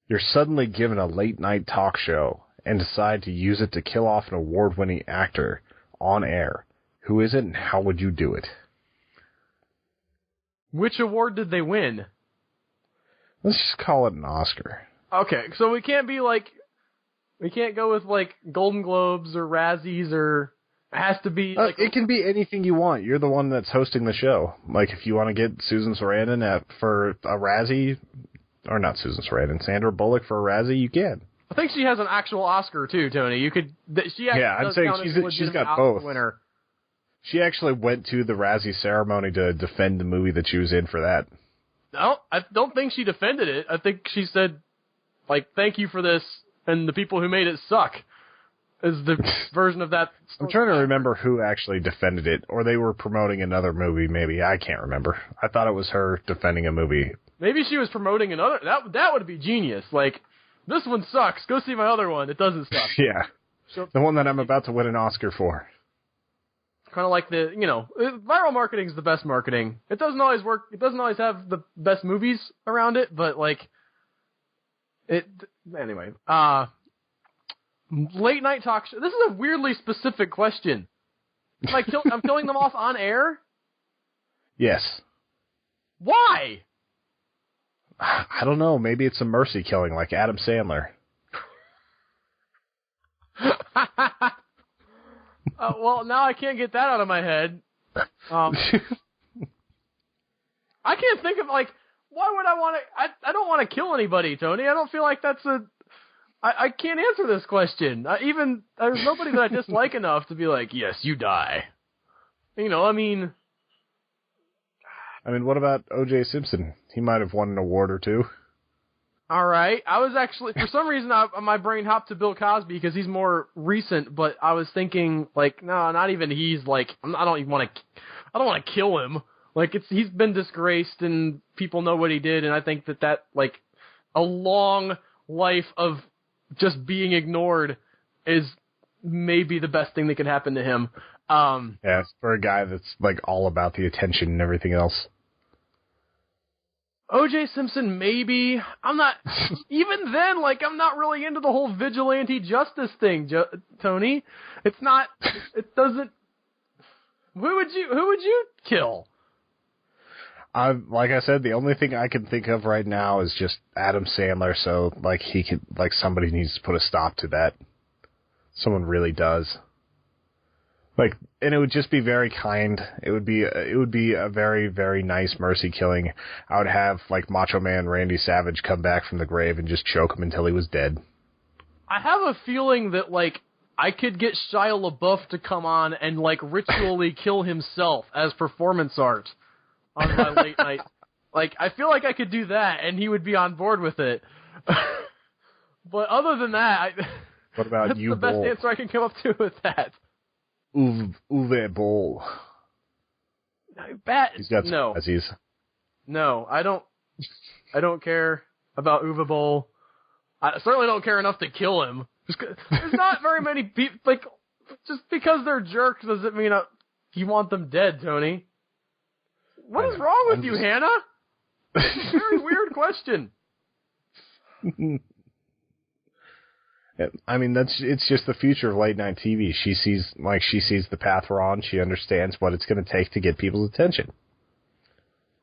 Speaker 2: you're suddenly given a late-night talk show and decide to use it to kill off an award-winning actor on air. Who is it, and how would you do it?
Speaker 1: Which award did they win?
Speaker 2: Let's just call it an Oscar.
Speaker 1: Okay, so we can't go with like Golden Globes or Razzies, or it has to be like...
Speaker 2: It can be anything you want. You're the one that's hosting the show. Like, if you want to get Susan Sarandon for a Razzie, or not Susan Sarandon, Sandra Bullock for a Razzie, you can.
Speaker 1: I think she has an actual Oscar too, Tony. You could.
Speaker 2: I'm saying she's got both.
Speaker 1: Winner.
Speaker 2: She actually went to the Razzie ceremony to defend the movie that she was in for that.
Speaker 1: No, I don't think she defended it. I think she said, like, thank you for this, and the people who made it suck, is the version of that.
Speaker 2: I'm trying to remember who actually defended it, or they were promoting another movie, maybe. I can't remember. I thought it was her defending a movie.
Speaker 1: Maybe she was promoting another. That would be genius. Like, this one sucks. Go see my other one. It doesn't suck.
Speaker 2: Yeah. So, the one that I'm about to win an Oscar for.
Speaker 1: Kind of like viral marketing is the best marketing. It doesn't always work. It doesn't always have the best movies around it, but like, anyway. Late night talk show. This is a weirdly specific question. I'm killing them off on air?
Speaker 2: Yes.
Speaker 1: Why?
Speaker 2: I don't know. Maybe it's a mercy killing like Adam Sandler.
Speaker 1: Well, now I can't get that out of my head. I can't think of, like, why would I want to... I don't want to kill anybody, Tony. I don't feel like that's a... I can't answer this question. There's nobody that I dislike enough to be like, yes, you die. You know, I mean,
Speaker 2: what about O.J. Simpson? He might have won an award or two.
Speaker 1: All right. I was actually, for some reason, my brain hopped to Bill Cosby because he's more recent, but I was thinking, like, no, not even he's, like, I don't want to kill him. Like, he's been disgraced and people know what he did, and I think that, like, a long life of just being ignored is maybe the best thing that could happen to him.
Speaker 2: Yeah, for a guy that's, like, all about the attention and everything else.
Speaker 1: O.J. Simpson, maybe. I'm not... Even then, like, I'm not really into the whole vigilante justice thing, Tony. It's not... It doesn't... Who would you kill?
Speaker 2: Like I said, the only thing I can think of right now is just Adam Sandler, so, like, somebody needs to put a stop to that. Someone really does. Like, and it would just be very kind. It would be a very, very nice mercy killing. I would have, like, Macho Man Randy Savage come back from the grave and just choke him until he was dead.
Speaker 1: I have a feeling that, like, I could get Shia LaBeouf to come on and, like, ritually kill himself as performance art on my late night. Like, I feel like I could do that, and he would be on board with it. But other than that,
Speaker 2: what about
Speaker 1: that's
Speaker 2: you,
Speaker 1: the best
Speaker 2: Bull?
Speaker 1: answer I can come up to with that.
Speaker 2: Uwe Boll. He's got some fuzzies.
Speaker 1: No, I don't care about Uwe Boll. I certainly don't care enough to kill him. There's not very many people, like, just because they're jerks doesn't mean you want them dead, Tony. What is wrong with you, Hannah? It's a very weird question.
Speaker 2: I mean, it's just the future of late night TV. She sees the path we're on. She understands what it's going to take to get people's attention.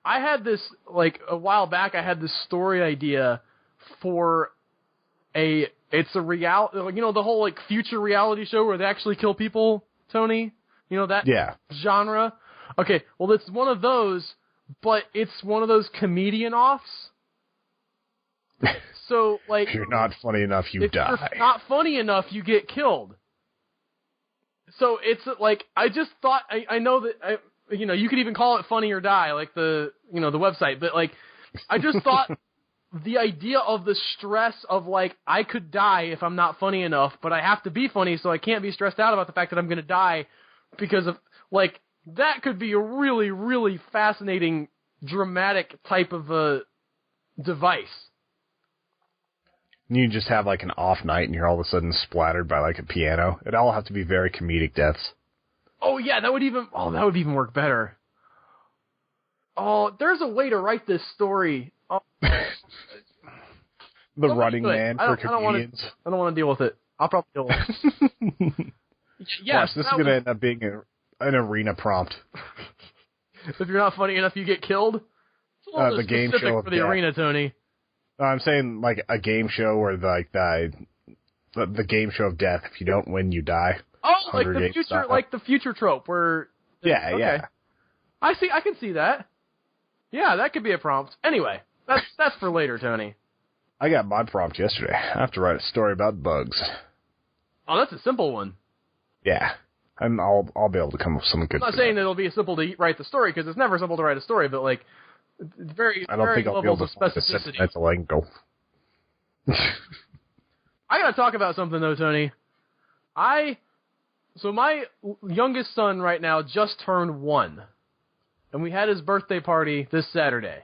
Speaker 1: I had this, like, a while back, I had this story idea for it's a the whole, like, future reality show where they actually kill people, Tony? You know, that genre? Okay, well, it's one of those, but it's one of those comedian offs. So, like...
Speaker 2: If you're not funny enough, you die.
Speaker 1: If you're not funny enough, you get killed. So, it's, like, I just thought... I know that, you could even call it Funny or Die, like the website, but, like, I just thought the idea of the stress of, like, I could die if I'm not funny enough, but I have to be funny, so I can't be stressed out about the fact that I'm going to die because of, like, that could be a really, really fascinating, dramatic type of a device.
Speaker 2: You just have, like, an off night and you're all of a sudden splattered by, like, a piano. It'd all have to be very comedic deaths.
Speaker 1: Oh, yeah, that would even work better. Oh, there's a way to write this story. Oh.
Speaker 2: The Running Man for comedians.
Speaker 1: I don't want to deal with it. I'll probably deal with it. Yes,
Speaker 2: this is going to end up being an arena prompt.
Speaker 1: If you're not funny enough, you get killed? It's a little
Speaker 2: the game show
Speaker 1: for the arena, Tony.
Speaker 2: I'm saying, like, a game show where, like, the game show of death. If you don't win, you die.
Speaker 1: Oh, like the future trope where...
Speaker 2: Yeah, okay. Yeah.
Speaker 1: I can see that. Yeah, that could be a prompt. Anyway, that's for later, Tony.
Speaker 2: I got my prompt yesterday. I have to write a story about bugs.
Speaker 1: Oh, that's a simple one.
Speaker 2: Yeah. And I'll be able to come up with something good.
Speaker 1: I'm not saying that it'll be simple to write the story, because it's never simple to write a story, but, like, it's very,
Speaker 2: I don't
Speaker 1: very
Speaker 2: think I'll be able to find a sentimental angle.
Speaker 1: I gotta talk about something, though, Tony. So my youngest son right now just turned 1, and we had his birthday party this Saturday.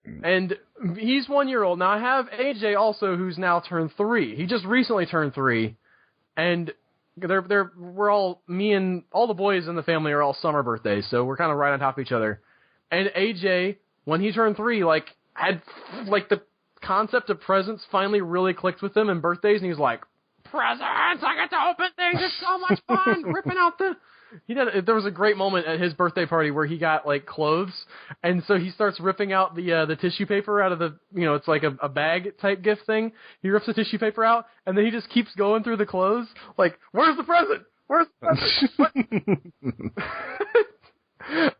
Speaker 1: And he's 1 year old. Now, I have AJ also, who's now turned 3. He just recently turned 3, and we're all, me and all the boys in the family are all summer birthdays, so we're kind of right on top of each other. And AJ, when he turned 3, like, had, like, the concept of presents finally really clicked with him and birthdays, and he was like, presents! I get to open things! It's so much fun! Ripping out the... There was a great moment at his birthday party where he got, like, clothes, and so he starts ripping out the tissue paper out of the, it's like a bag type gift thing. He rips the tissue paper out, and then he just keeps going through the clothes, like, where's the present? Where's the present?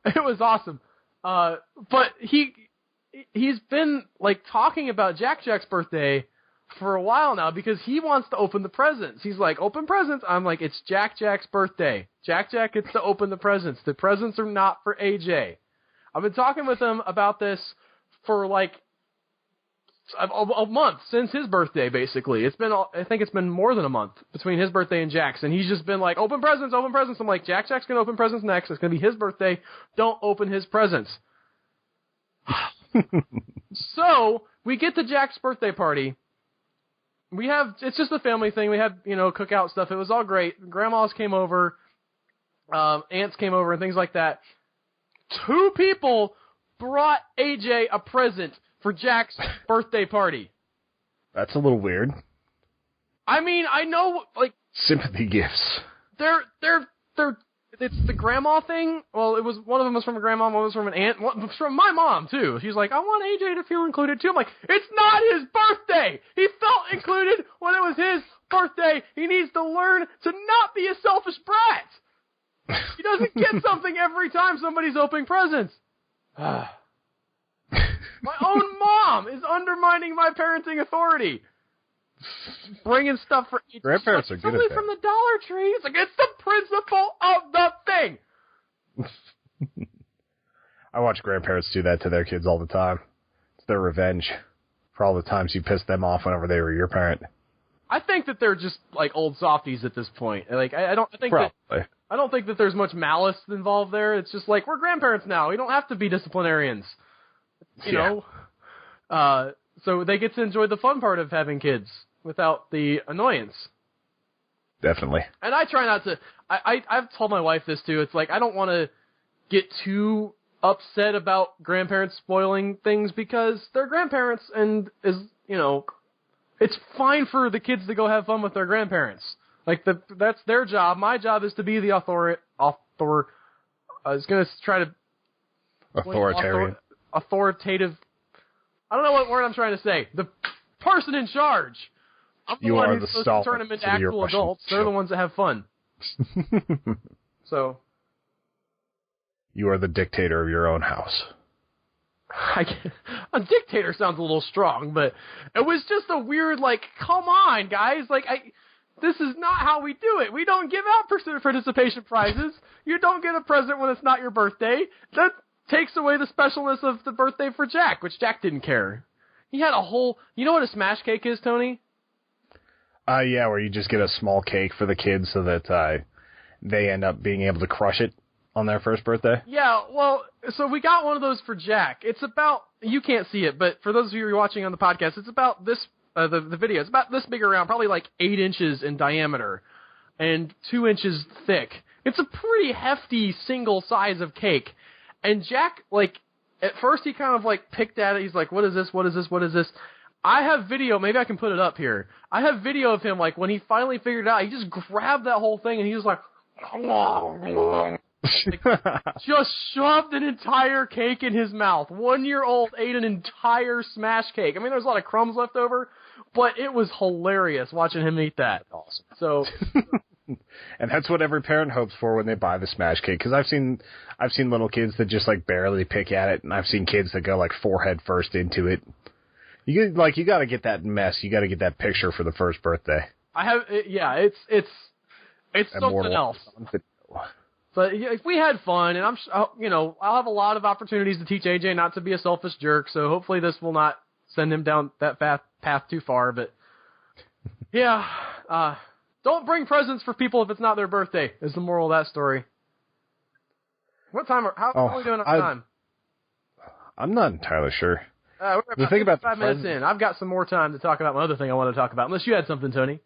Speaker 1: It was awesome. But he's been, like, talking about Jack's birthday for a while now because he wants to open the presents. He's like, open presents? I'm like, it's Jack's birthday. Jack gets to open the presents. The presents are not for AJ. I've been talking with him about this for, like, a month since his birthday, basically. I think it's been more than a month between his birthday and Jack's, and he's just been like, open presents, open presents. I'm like, Jack's going to open presents next. It's going to be his birthday. Don't open his presents. So, we get to Jack's birthday party. It's just a family thing. We had, cookout stuff. It was all great. Grandmas came over, aunts came over, and things like that. 2 people brought AJ a present for Jack's birthday party.
Speaker 2: That's a little weird.
Speaker 1: I mean, I know, like...
Speaker 2: Sympathy gifts.
Speaker 1: It's the grandma thing. Well, it was, one of them was from a grandma, one was from an aunt, one was from my mom, too. She's like, I want AJ to feel included, too. I'm like, it's not his birthday! He felt included when it was his birthday. He needs to learn to not be a selfish brat. He doesn't get something every time somebody's opening presents. My own mom is undermining my parenting authority. Bringing stuff for each.
Speaker 2: Grandparents are good at that.
Speaker 1: From the Dollar Tree. It's like, it's the principle of the thing.
Speaker 2: I watch grandparents do that to their kids all the time. It's their revenge for all the times you pissed them off whenever they were your parent.
Speaker 1: I think that they're just like old softies at this point. Like I don't think that there's much malice involved there. It's just like, we're grandparents now. We don't have to be disciplinarians. You know. So they get to enjoy the fun part of having kids without the annoyance.
Speaker 2: Definitely.
Speaker 1: And I try not to... I've told my wife this, too. It's like, I don't want to get too upset about grandparents spoiling things because they're grandparents and, it's fine for the kids to go have fun with their grandparents. Like, that's their job. My job is to be the I was going to try to... Authoritative... I don't know what word I'm trying to say. The person in charge. I'm the one who's supposed to turn them into actual adults. They're the ones that have fun. So.
Speaker 2: You are the dictator of your own house.
Speaker 1: A dictator sounds a little strong, but it was just a weird, like, come on, guys. Like, this is not how we do it. We don't give out participation prizes. You don't get a present when it's not your birthday. That takes away the specialness of the birthday for Jack, which Jack didn't care. He had a whole... You know what a smash cake is, Tony?
Speaker 2: Yeah, where you just get a small cake for the kids so that they end up being able to crush it on their first birthday.
Speaker 1: Yeah, well, so we got one of those for Jack. It's about... You can't see it, but for those of you who are watching on the podcast, it's about this... the video, it's about this big around, probably like 8 inches in diameter and 2 inches thick. It's a pretty hefty single size of cake. And Jack, like, at first he kind of, like, picked at it. He's like, what is this? What is this? What is this? I have video. Maybe I can put it up here. I have video of him, like, when he finally figured it out, he just grabbed that whole thing and he was like, just shoved an entire cake in his mouth. 1-year-old ate an entire smash cake. I mean, there's a lot of crumbs left over, but it was hilarious watching him eat that.
Speaker 2: Awesome.
Speaker 1: So...
Speaker 2: And that's what every parent hopes for when they buy the smash cake. Because I've seen little kids that just like barely pick at it, and I've seen kids that go like forehead first into it. You got to get that mess. You got to get that picture for the first birthday.
Speaker 1: It's something else. But we had fun, and I'll have a lot of opportunities to teach AJ not to be a selfish jerk. So hopefully this will not send him down that path too far. But yeah. Don't bring presents for people if it's not their birthday, is the moral of that story. What time how are we doing on time?
Speaker 2: I'm not entirely sure.
Speaker 1: We're about 5 minutes in. I've got some more time to talk about my other thing I want to talk about, unless you had something, Tony.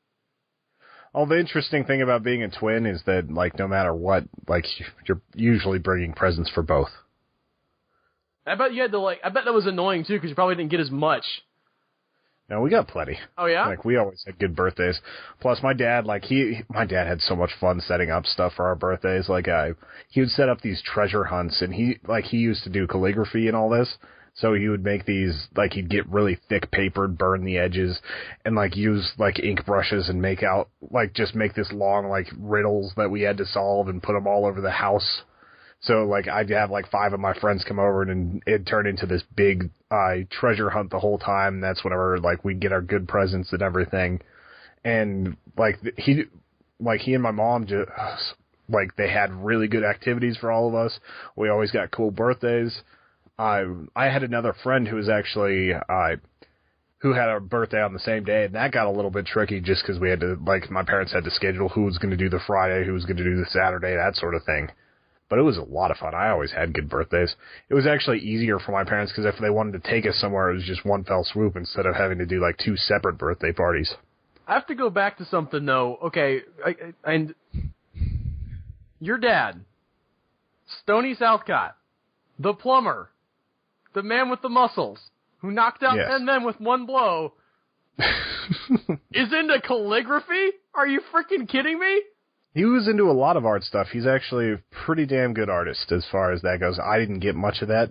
Speaker 2: Oh, the interesting thing about being a twin is that, like, no matter what, like, you're usually bringing presents for both.
Speaker 1: I bet you had to, I bet that was annoying, too, because you probably didn't get as much.
Speaker 2: No, we got plenty.
Speaker 1: Oh, yeah?
Speaker 2: Like, we always had good birthdays. Plus, my dad, like, my dad had so much fun setting up stuff for our birthdays. Like, he would set up these treasure hunts, and he used to do calligraphy and all this. So he would make these, like, he'd get really thick paper, burn the edges, and, like, use, like, ink brushes and make this long, like, riddles that we had to solve and put them all over the house. So, like, I'd have, like, 5 of my friends come over, and it'd turn into this big treasure hunt the whole time. And that's whenever, like, we'd get our good presents and everything. And, like, he and my mom just, like, they had really good activities for all of us. We always got cool birthdays. I had another friend who was actually, who had a birthday on the same day, and that got a little bit tricky just because we had to, like, my parents had to schedule who was going to do the Friday, who was going to do the Saturday, that sort of thing. But it was a lot of fun. I always had good birthdays. It was actually easier for my parents because if they wanted to take us somewhere, it was just one fell swoop instead of having to do, like, 2 separate birthday parties.
Speaker 1: I have to go back to something, though. Okay, and your dad, Stony Southcott, the plumber, the man with the muscles, who knocked out 10 men with one blow, is into calligraphy? Are you freaking kidding me?
Speaker 2: He was into a lot of art stuff. He's actually a pretty damn good artist as far as that goes. I didn't get much of that.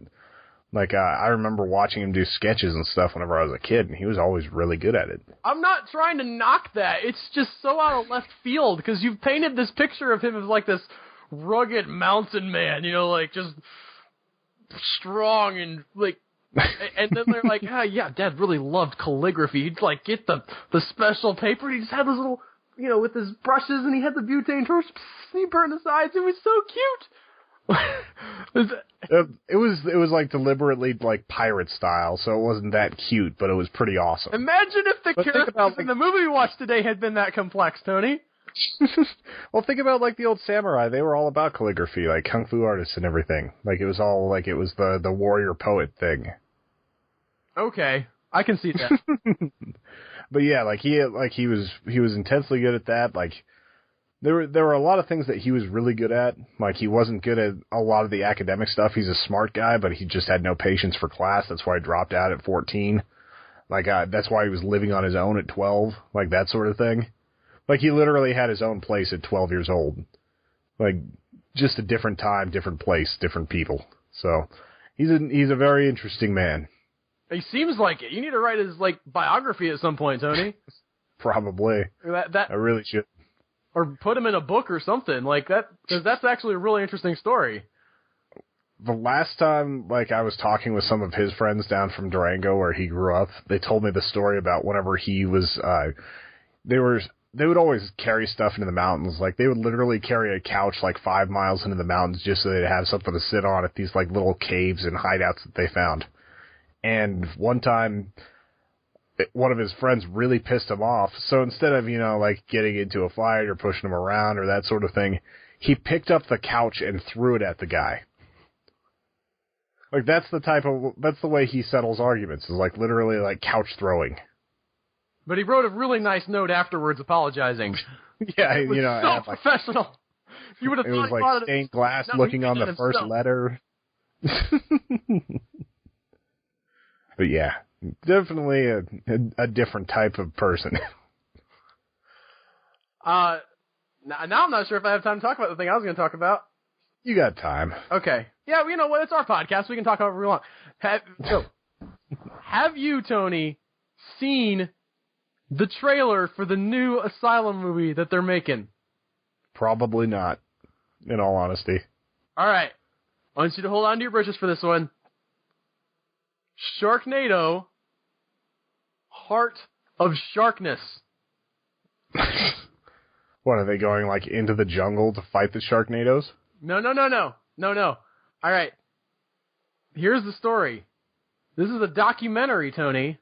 Speaker 2: Like, I remember watching him do sketches and stuff whenever I was a kid, and he was always really good at it.
Speaker 1: I'm not trying to knock that. It's just so out of left field, because you've painted this picture of him as, like, this rugged mountain man, you know, like, just strong and, like, and then they're like, yeah, Dad really loved calligraphy. He'd, like, get the special paper, and he just had this little, you know, with his brushes, and he had the butane torch, and he burned the sides. It was so cute.
Speaker 2: It was like deliberately like pirate style, so it wasn't that cute, but it was pretty awesome.
Speaker 1: Imagine if the characters in the movie we watched today had been that complex, Tony.
Speaker 2: Well, think about like the old samurai. They were all about calligraphy, like kung fu artists and everything. Like it was all like it was the warrior poet thing.
Speaker 1: Okay, I can see that.
Speaker 2: But yeah, like he was intensely good at that. Like there were a lot of things that he was really good at. Like he wasn't good at a lot of the academic stuff. He's a smart guy, but he just had no patience for class. That's why he dropped out at 14. Like that's why he was living on his own at 12. Like that sort of thing. Like he literally had his own place at 12 years old. Like just a different time, different place, different people. So he's a very interesting man.
Speaker 1: He seems like it. You need to write his like biography at some point, Tony.
Speaker 2: Probably. I really should.
Speaker 1: Or put him in a book or something like that, because that's actually a really interesting story.
Speaker 2: The last time, like, I was talking with some of his friends down from Durango where he grew up, they told me the story about whenever he was, they would always carry stuff into the mountains. Like, they would literally carry a couch like 5 miles into the mountains just so they'd have something to sit on at these, like, little caves and hideouts that they found. And one time, one of his friends really pissed him off. So instead of, you know, like getting into a fight or pushing him around or that sort of thing, he picked up the couch and threw it at the guy. Like that's the way he settles arguments, is like literally like couch throwing.
Speaker 1: But he wrote a really nice note afterwards apologizing.
Speaker 2: Yeah,
Speaker 1: it was
Speaker 2: you know,
Speaker 1: so professional. You would have
Speaker 2: it
Speaker 1: thought
Speaker 2: was like stained glass looking on the first letter. But yeah, definitely a different type of person.
Speaker 1: Now I'm not sure if I have time to talk about the thing I was going to talk about.
Speaker 2: You got time.
Speaker 1: Okay. Yeah, you know what? It's our podcast. We can talk however we want. Have you, Tony, seen the trailer for the new Asylum movie that they're making?
Speaker 2: Probably not, in all honesty.
Speaker 1: All right. I want you to hold on to your britches for this one. Sharknado, Heart of Sharkness.
Speaker 2: What, are they going, like, into the jungle to fight the Sharknadoes?
Speaker 1: No. All right. Here's the story. This is a documentary, Tony,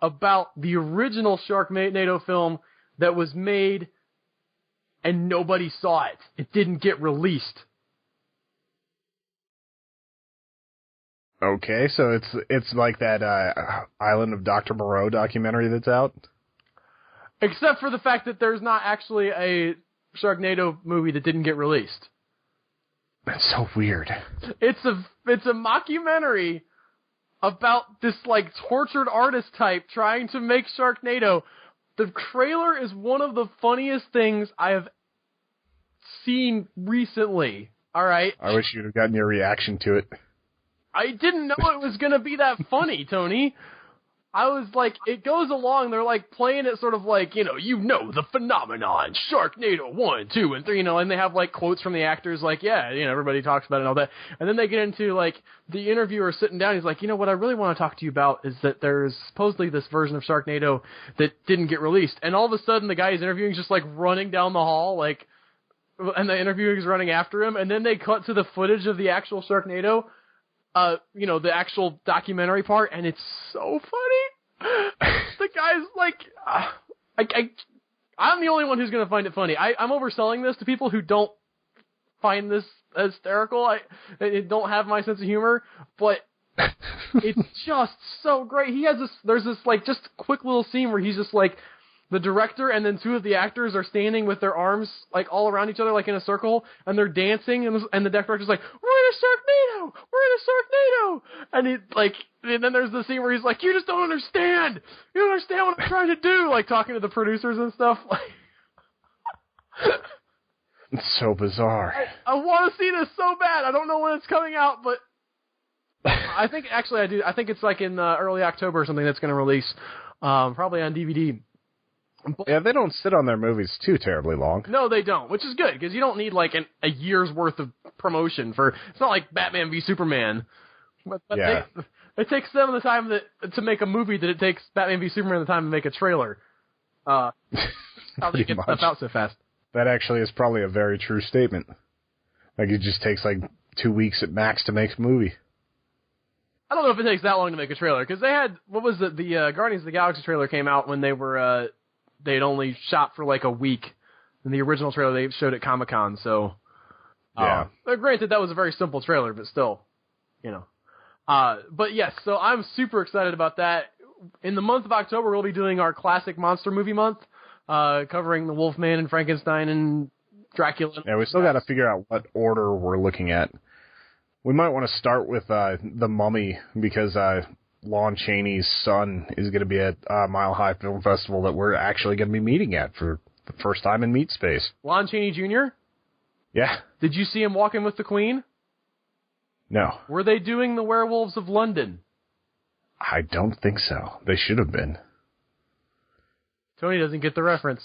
Speaker 1: about the original Sharknado film that was made and nobody saw it. It didn't get released.
Speaker 2: Okay, so it's like that Island of Dr. Moreau documentary that's out?
Speaker 1: Except for the fact that there's not actually a Sharknado movie that didn't get released.
Speaker 2: That's so weird.
Speaker 1: It's a mockumentary about this, like, tortured artist type trying to make Sharknado. The trailer is one of the funniest things I have seen recently. All right?
Speaker 2: I wish you'd have gotten your reaction to it.
Speaker 1: I didn't know it was going to be that funny, Tony. I was like, it goes along, they're like playing it sort of like, the phenomenon, Sharknado 1, 2, and 3, and they have like quotes from the actors like, yeah, everybody talks about it and all that. And then they get into like the interviewer sitting down, he's like, what I really want to talk to you about is that there's supposedly this version of Sharknado that didn't get released. And all of a sudden the guy he's interviewing is just like running down the hall, like, and the interviewer is running after him, and then they cut to the footage of the actual Sharknado, the actual documentary part, and it's so funny. The guy's like, I'm the only one who's going to find it funny. I'm overselling this to people who don't find this hysterical. They don't have my sense of humor, but it's just so great. There's this like just quick little scene where he's just like, the director and then two of the actors are standing with their arms like all around each other, like in a circle, and they're dancing, and the director's like, "We're in a Sharknado! We're in a Sharknado!" And then there's the scene where he's like, "You just don't understand! You don't understand what I'm trying to do!" Like talking to the producers and stuff.
Speaker 2: It's so bizarre.
Speaker 1: I want to see this so bad. I don't know when it's coming out, but I think actually I do. I think it's like in early October or something that's going to release, probably on DVD.
Speaker 2: Yeah, they don't sit on their movies too terribly long.
Speaker 1: No, they don't, which is good, because you don't need, like, a year's worth of promotion for... It's not like Batman v Superman. But
Speaker 2: yeah.
Speaker 1: It takes them the time to make a movie that it takes Batman v Superman the time to make a trailer. How they get stuff out so fast.
Speaker 2: That actually is probably a very true statement. Like, it just takes, 2 weeks at max to make a movie.
Speaker 1: I don't know if it takes that long to make a trailer, because they had... What was it? The Guardians of the Galaxy trailer came out when they were... They'd only shot for a week. In the original trailer, they showed at Comic-Con, so...
Speaker 2: Yeah.
Speaker 1: Granted, that was a very simple trailer, but still, But yes, so I'm super excited about that. In the month of October, we'll be doing our classic monster movie month, covering the Wolfman and Frankenstein and Dracula.
Speaker 2: Yeah, we still got to figure out what order we're looking at. We might want to start with The Mummy, because... Lon Chaney's son is going to be at Mile High Film Festival that we're actually going to be meeting at for the first time in Meat Space.
Speaker 1: Lon Chaney Jr.?
Speaker 2: Yeah.
Speaker 1: Did you see him walking with the Queen?
Speaker 2: No.
Speaker 1: Were they doing the Werewolves of London?
Speaker 2: I don't think so. They should have been.
Speaker 1: Tony doesn't get the reference.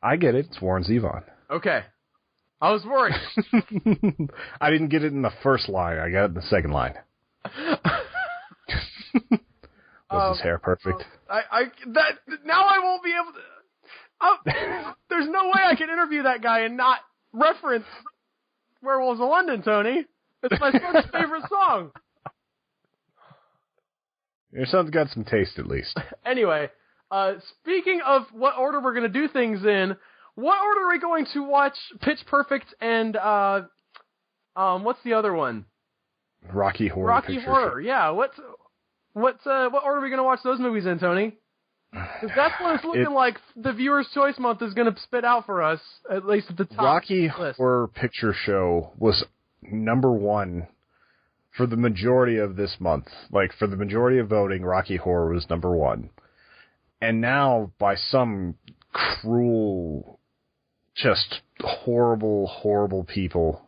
Speaker 2: I get it. It's Warren Zevon.
Speaker 1: Okay. I was worried.
Speaker 2: I didn't get it in the first line. I got it in the second line. Was his hair perfect?
Speaker 1: Now I won't be able to... there's no way I can interview that guy and not reference Werewolves of London, Tony. It's my son's favorite song.
Speaker 2: Your son's got some taste, at least.
Speaker 1: Anyway, speaking of what order we're going to do things in, what order are we going to watch Pitch Perfect and, what's the other one?
Speaker 2: Rocky Horror
Speaker 1: Rocky
Speaker 2: Picture
Speaker 1: Horror,
Speaker 2: Show.
Speaker 1: yeah. What order are we going to watch those movies in, Tony? Because that's what it's looking like the Viewer's Choice Month is going to spit out for us, at least at the top
Speaker 2: Rocky
Speaker 1: list.
Speaker 2: Horror Picture Show was number one for the majority of this month. Like, for the majority of voting, Rocky Horror was number one. And now, by some cruel, just horrible, horrible people,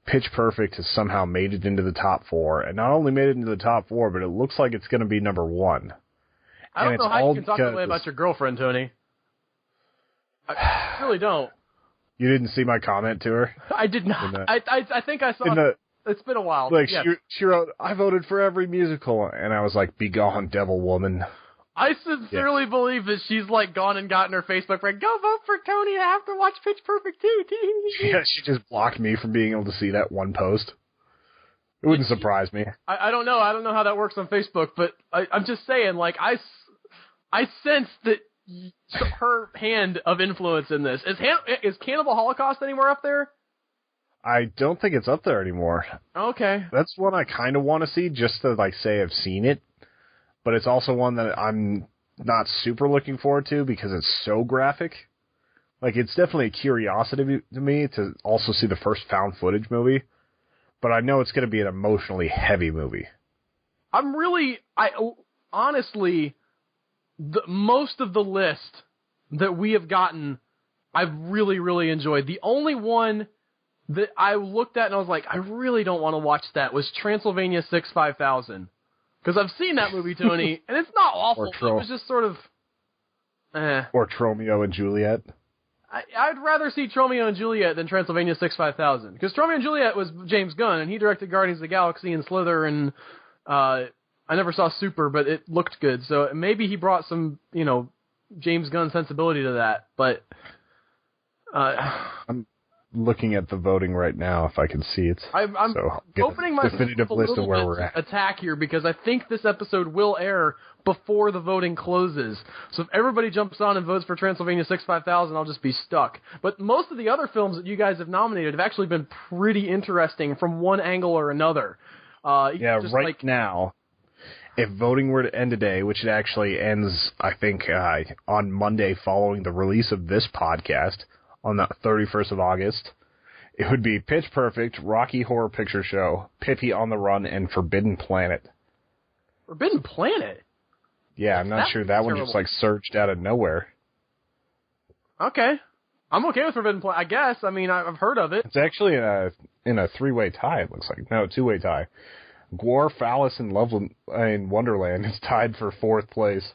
Speaker 2: Pitch Perfect has somehow made it into the top four, and not only made it into the top four, but it looks like it's going to be number one.
Speaker 1: I don't know how you can talk that way about your girlfriend, Tony. I really don't.
Speaker 2: You didn't see my comment to her?
Speaker 1: I did not. I think I saw it. It's been a while.
Speaker 2: Like,
Speaker 1: yes.
Speaker 2: she wrote, I voted for every musical, and I was like, be gone, devil woman.
Speaker 1: I sincerely believe that she's, gone and gotten her Facebook friend, go vote for Tony, I have to watch Pitch Perfect too.
Speaker 2: Yeah, she just blocked me from being able to see that one post. It wouldn't surprise me.
Speaker 1: I don't know. I don't know how that works on Facebook, but I'm just saying, I sense that her hand of influence in this. Is Cannibal Holocaust anywhere up there?
Speaker 2: I don't think it's up there anymore.
Speaker 1: Okay.
Speaker 2: That's one I kind of want to see, just to, say I've seen it. But it's also one that I'm not super looking forward to because it's so graphic. It's definitely a curiosity to me to also see the first found footage movie. but I know it's going to be an emotionally heavy movie.
Speaker 1: Honestly, most of the list that we have gotten, I've really, really enjoyed. The only one that I looked at and I was like, I really don't want to watch that was Transylvania 6-5000. Because I've seen that movie, Tony, and it's not awful. It was just sort of,
Speaker 2: Or Tromeo and Juliet.
Speaker 1: I'd rather see Tromeo and Juliet than Transylvania 6-5000. Because Tromeo and Juliet was James Gunn, and he directed Guardians of the Galaxy and Slither, and I never saw Super, but it looked good. So maybe he brought some, James Gunn sensibility to that. But
Speaker 2: I'm looking at the voting right now, if I can see it.
Speaker 1: I'm opening my
Speaker 2: definitive list of where we're at.
Speaker 1: Attack here because I think this episode will air before the voting closes. So if everybody jumps on and votes for Transylvania 6-5000, I'll just be stuck. But most of the other films that you guys have nominated have actually been pretty interesting from one angle or another. Now, if voting were to end today, which it actually ends, I think, on Monday following the release of this podcast, on the 31st of August, it would be Pitch Perfect, Rocky Horror Picture Show, Pippi on the Run, and Forbidden Planet. Forbidden Planet?
Speaker 2: Yeah, I'm not sure. That one just, surged out of nowhere.
Speaker 1: Okay. I'm okay with Forbidden Planet, I guess. I mean, I've heard of it.
Speaker 2: It's actually in a three-way tie, it looks like. No, two-way tie. Dwarf, Alice in Wonderland is tied for 4th place.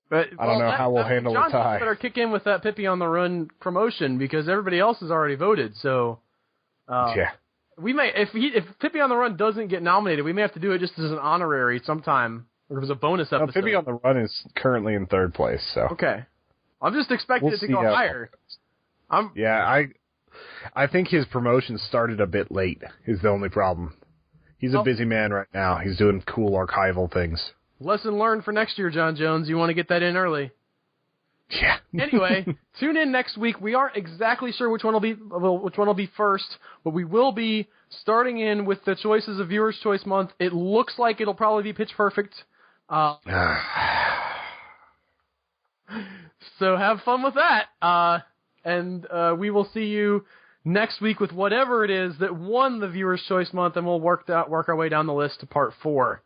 Speaker 1: But,
Speaker 2: I don't know how we'll handle the tie.
Speaker 1: Better kick in with that Pippi on the Run promotion because everybody else has already voted. So,
Speaker 2: yeah,
Speaker 1: we may if Pippi on the Run doesn't get nominated, we may have to do it just as an honorary sometime, or as a bonus episode.
Speaker 2: No, Pippi on the Run is currently in 3rd place. So
Speaker 1: okay, I'm just expecting it to go higher.
Speaker 2: I think his promotion started a bit late. Is the only problem. He's a busy man right now. He's doing cool archival things.
Speaker 1: Lesson learned for next year, John Jones. You want to get that in early.
Speaker 2: Yeah.
Speaker 1: Anyway, tune in next week. We aren't exactly sure which one will be first, but we will be starting in with the choices of Viewers' Choice Month. It looks like it'll probably be Pitch Perfect. So have fun with that. And we will see you next week with whatever it is that won the Viewers' Choice Month, and we'll work our way down the list to part 4.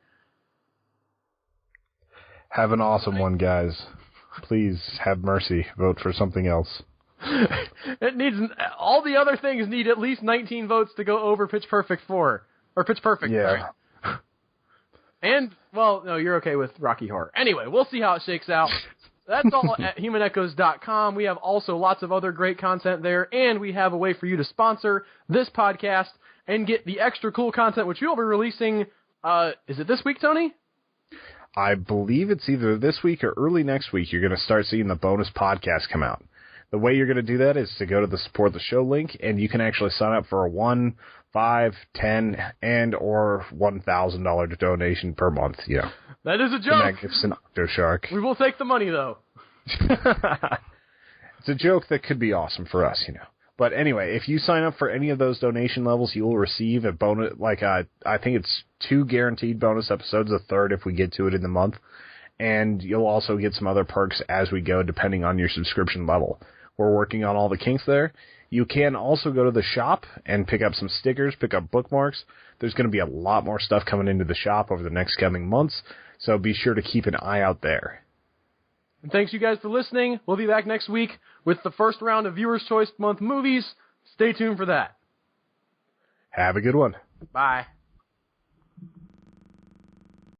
Speaker 2: Have an awesome one, guys. Please have mercy. Vote for something else.
Speaker 1: It needs all the other things need at least 19 votes to go over Pitch Perfect 4 or Pitch Perfect.
Speaker 2: Yeah.
Speaker 1: Sorry. And no, you're okay with Rocky Horror. Anyway, we'll see how it shakes out. That's all at humanechoes.com. We have also lots of other great content there, and we have a way for you to sponsor this podcast and get the extra cool content, which we'll be releasing. Is it this week, Tony?
Speaker 2: I believe it's either this week or early next week. You're going to start seeing the bonus podcast come out. The way you're going to do that is to go to the Support the Show link, and you can actually sign up for a $1, $5, $10, and or $1,000 donation per month. Yeah,
Speaker 1: that is a joke.
Speaker 2: Magnificent Octoshark.
Speaker 1: We will take the money, though.
Speaker 2: It's a joke that could be awesome for us, But anyway, if you sign up for any of those donation levels, you will receive a bonus, I think it's 2 guaranteed bonus episodes, a 3rd if we get to it in the month. And you'll also get some other perks as we go, depending on your subscription level. We're working on all the kinks there. You can also go to the shop and pick up some stickers, pick up bookmarks. There's going to be a lot more stuff coming into the shop over the next coming months, so be sure to keep an eye out there.
Speaker 1: And thanks you guys for listening. We'll be back next week with the first round of Viewers' Choice Month movies. Stay tuned for that.
Speaker 2: Have a good one.
Speaker 1: Bye.